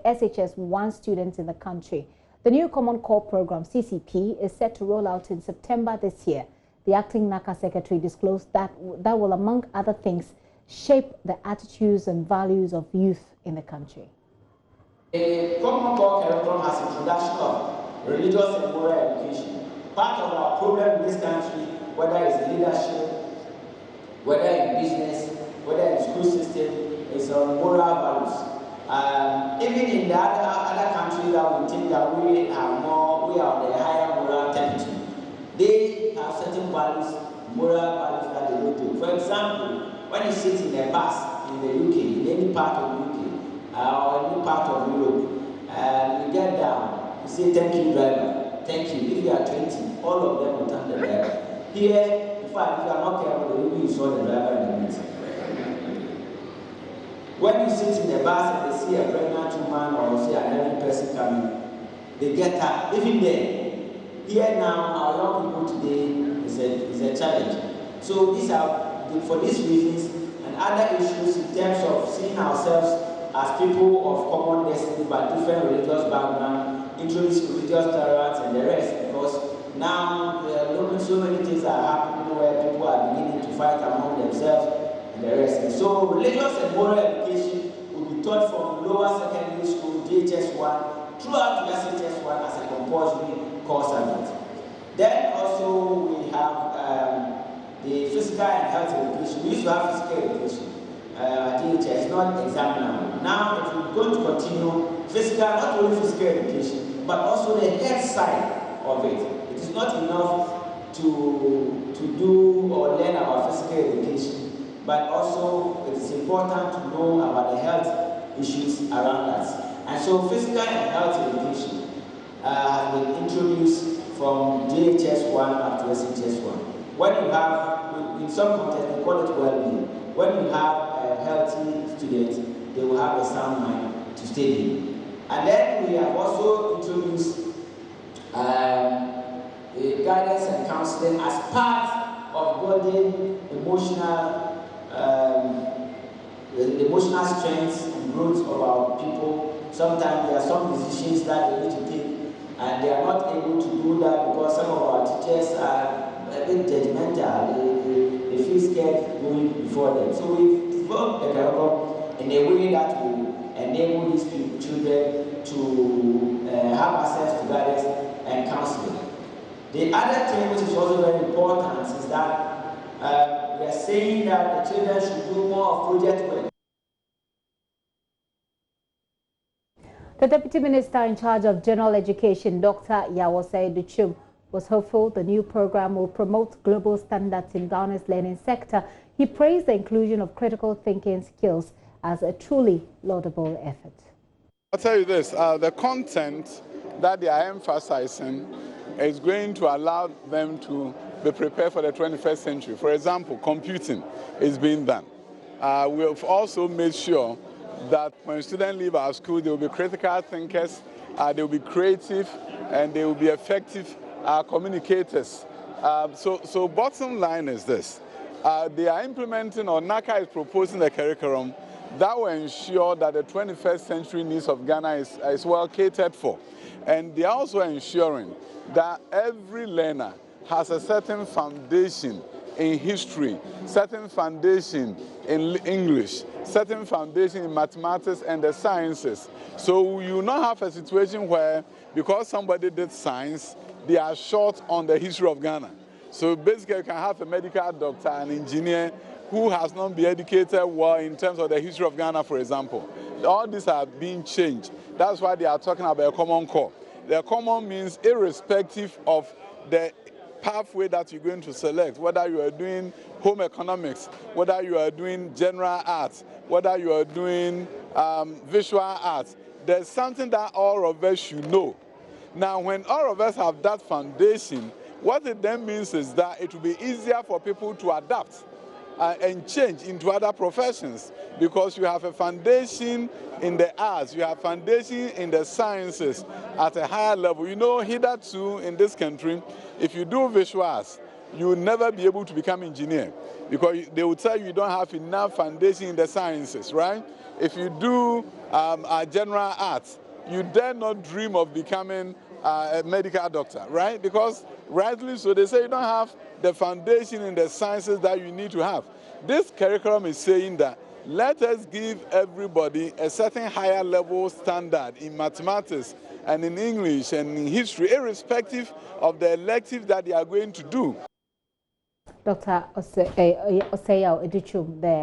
Speaker 1: SHS 1 students in the country. The new Common Core program, CCP, is set to roll out in September this year. The acting NACA secretary disclosed that will, among other things, shape the attitudes and values of youth in the country.
Speaker 4: The Common Core curriculum has introduction of religious and moral education. Part of our problem in this country, whether it's leadership, whether in business, whether in school system, is on moral values. Even in the other countries that we think that we are on the higher moral temperature, they have certain values, moral values that they don't do. For example, when you sit in a bus in the UK, in any part of the UK, or any part of Europe, you get down, you say, thank you, driver, thank you. If you are 20, all of them will thank the driver. Here, in fact, if you are not careful, they will insult the driver in the meeting. When you sit in the bus and they see a pregnant woman or see an elderly person coming, they get up. Even there, here now, our young people today is a challenge. So these are, for these reasons and other issues in terms of seeing ourselves as people of common destiny but different religious background, introduce religious tolerance and the rest, because now so many things are happening where people are beginning to fight among themselves and the rest. And so religious and moral education will be taught from lower secondary school, JHS 1, throughout to SHS 1 as a compulsory course subject. Then also we have the physical and health education. We used to have physical education. DHS, not exam now. If we're going to continue physical, not only physical education, but also the health side of it. It is not enough to do or learn about physical education, but also it is important to know about the health issues around us. And so physical and health education has been introduced from JHS 1 up to SHS 1. When you have, in some contexts, they call it well-being. When you have healthy students, they will have a sound mind to study. And then we have also introduced guidance and counseling as part of building emotional strength and growth of our people. Sometimes there are some decisions that they need to take, and they are not able to do that because some of our teachers are a bit judgmental. They feel scared going before them. So we've developed the curriculum in a way that will enable these children to have access to guidance and counseling. The other thing which is also very important is that we are saying that the children should do more of project work.
Speaker 1: The Deputy Minister in charge of General Education, Dr. Yawosei Duchum, was hopeful the new program will promote global standards in Ghana's learning sector. He praised the inclusion of critical thinking skills as a truly laudable effort.
Speaker 7: I'll tell you this, the content that they are emphasizing is going to allow them to be prepared for the 21st century. For example, computing is being done. We have also made sure that when students leave our school, they will be critical thinkers, they will be creative, and they will be effective communicators. So bottom line is this. They are implementing, or NACA is proposing a curriculum that will ensure that the 21st century needs of Ghana is well catered for. And they are also ensuring that every learner has a certain foundation in history, certain foundation in English, certain foundation in mathematics and the sciences. So you will not have a situation where, because somebody did science, they are short on the history of Ghana. So basically you can have a medical doctor, an engineer, who has not been educated well in terms of the history of Ghana, for example. All these are being changed. That's why they are talking about a common core. The common means irrespective of the pathway that you're going to select, whether you are doing home economics, whether you are doing general arts, whether you are doing visual arts, there's something that all of us should know. Now, when all of us have that foundation, what it then means is that it will be easier for people to adapt and change into other professions, because you have a foundation in the arts, you have foundation in the sciences at a higher level. You know, hitherto in this country, if you do visual arts, you will never be able to become engineer, because they will tell you don't have enough foundation in the sciences, right? If you do general arts, you dare not dream of becoming a medical doctor, right? Because rightly so, they say you don't have the foundation in the sciences that you need to have. This curriculum is saying that let us give everybody a certain higher level standard in mathematics and in English and in history, irrespective of the elective that they are going to do.
Speaker 1: Dr. Oseyao Edichum there.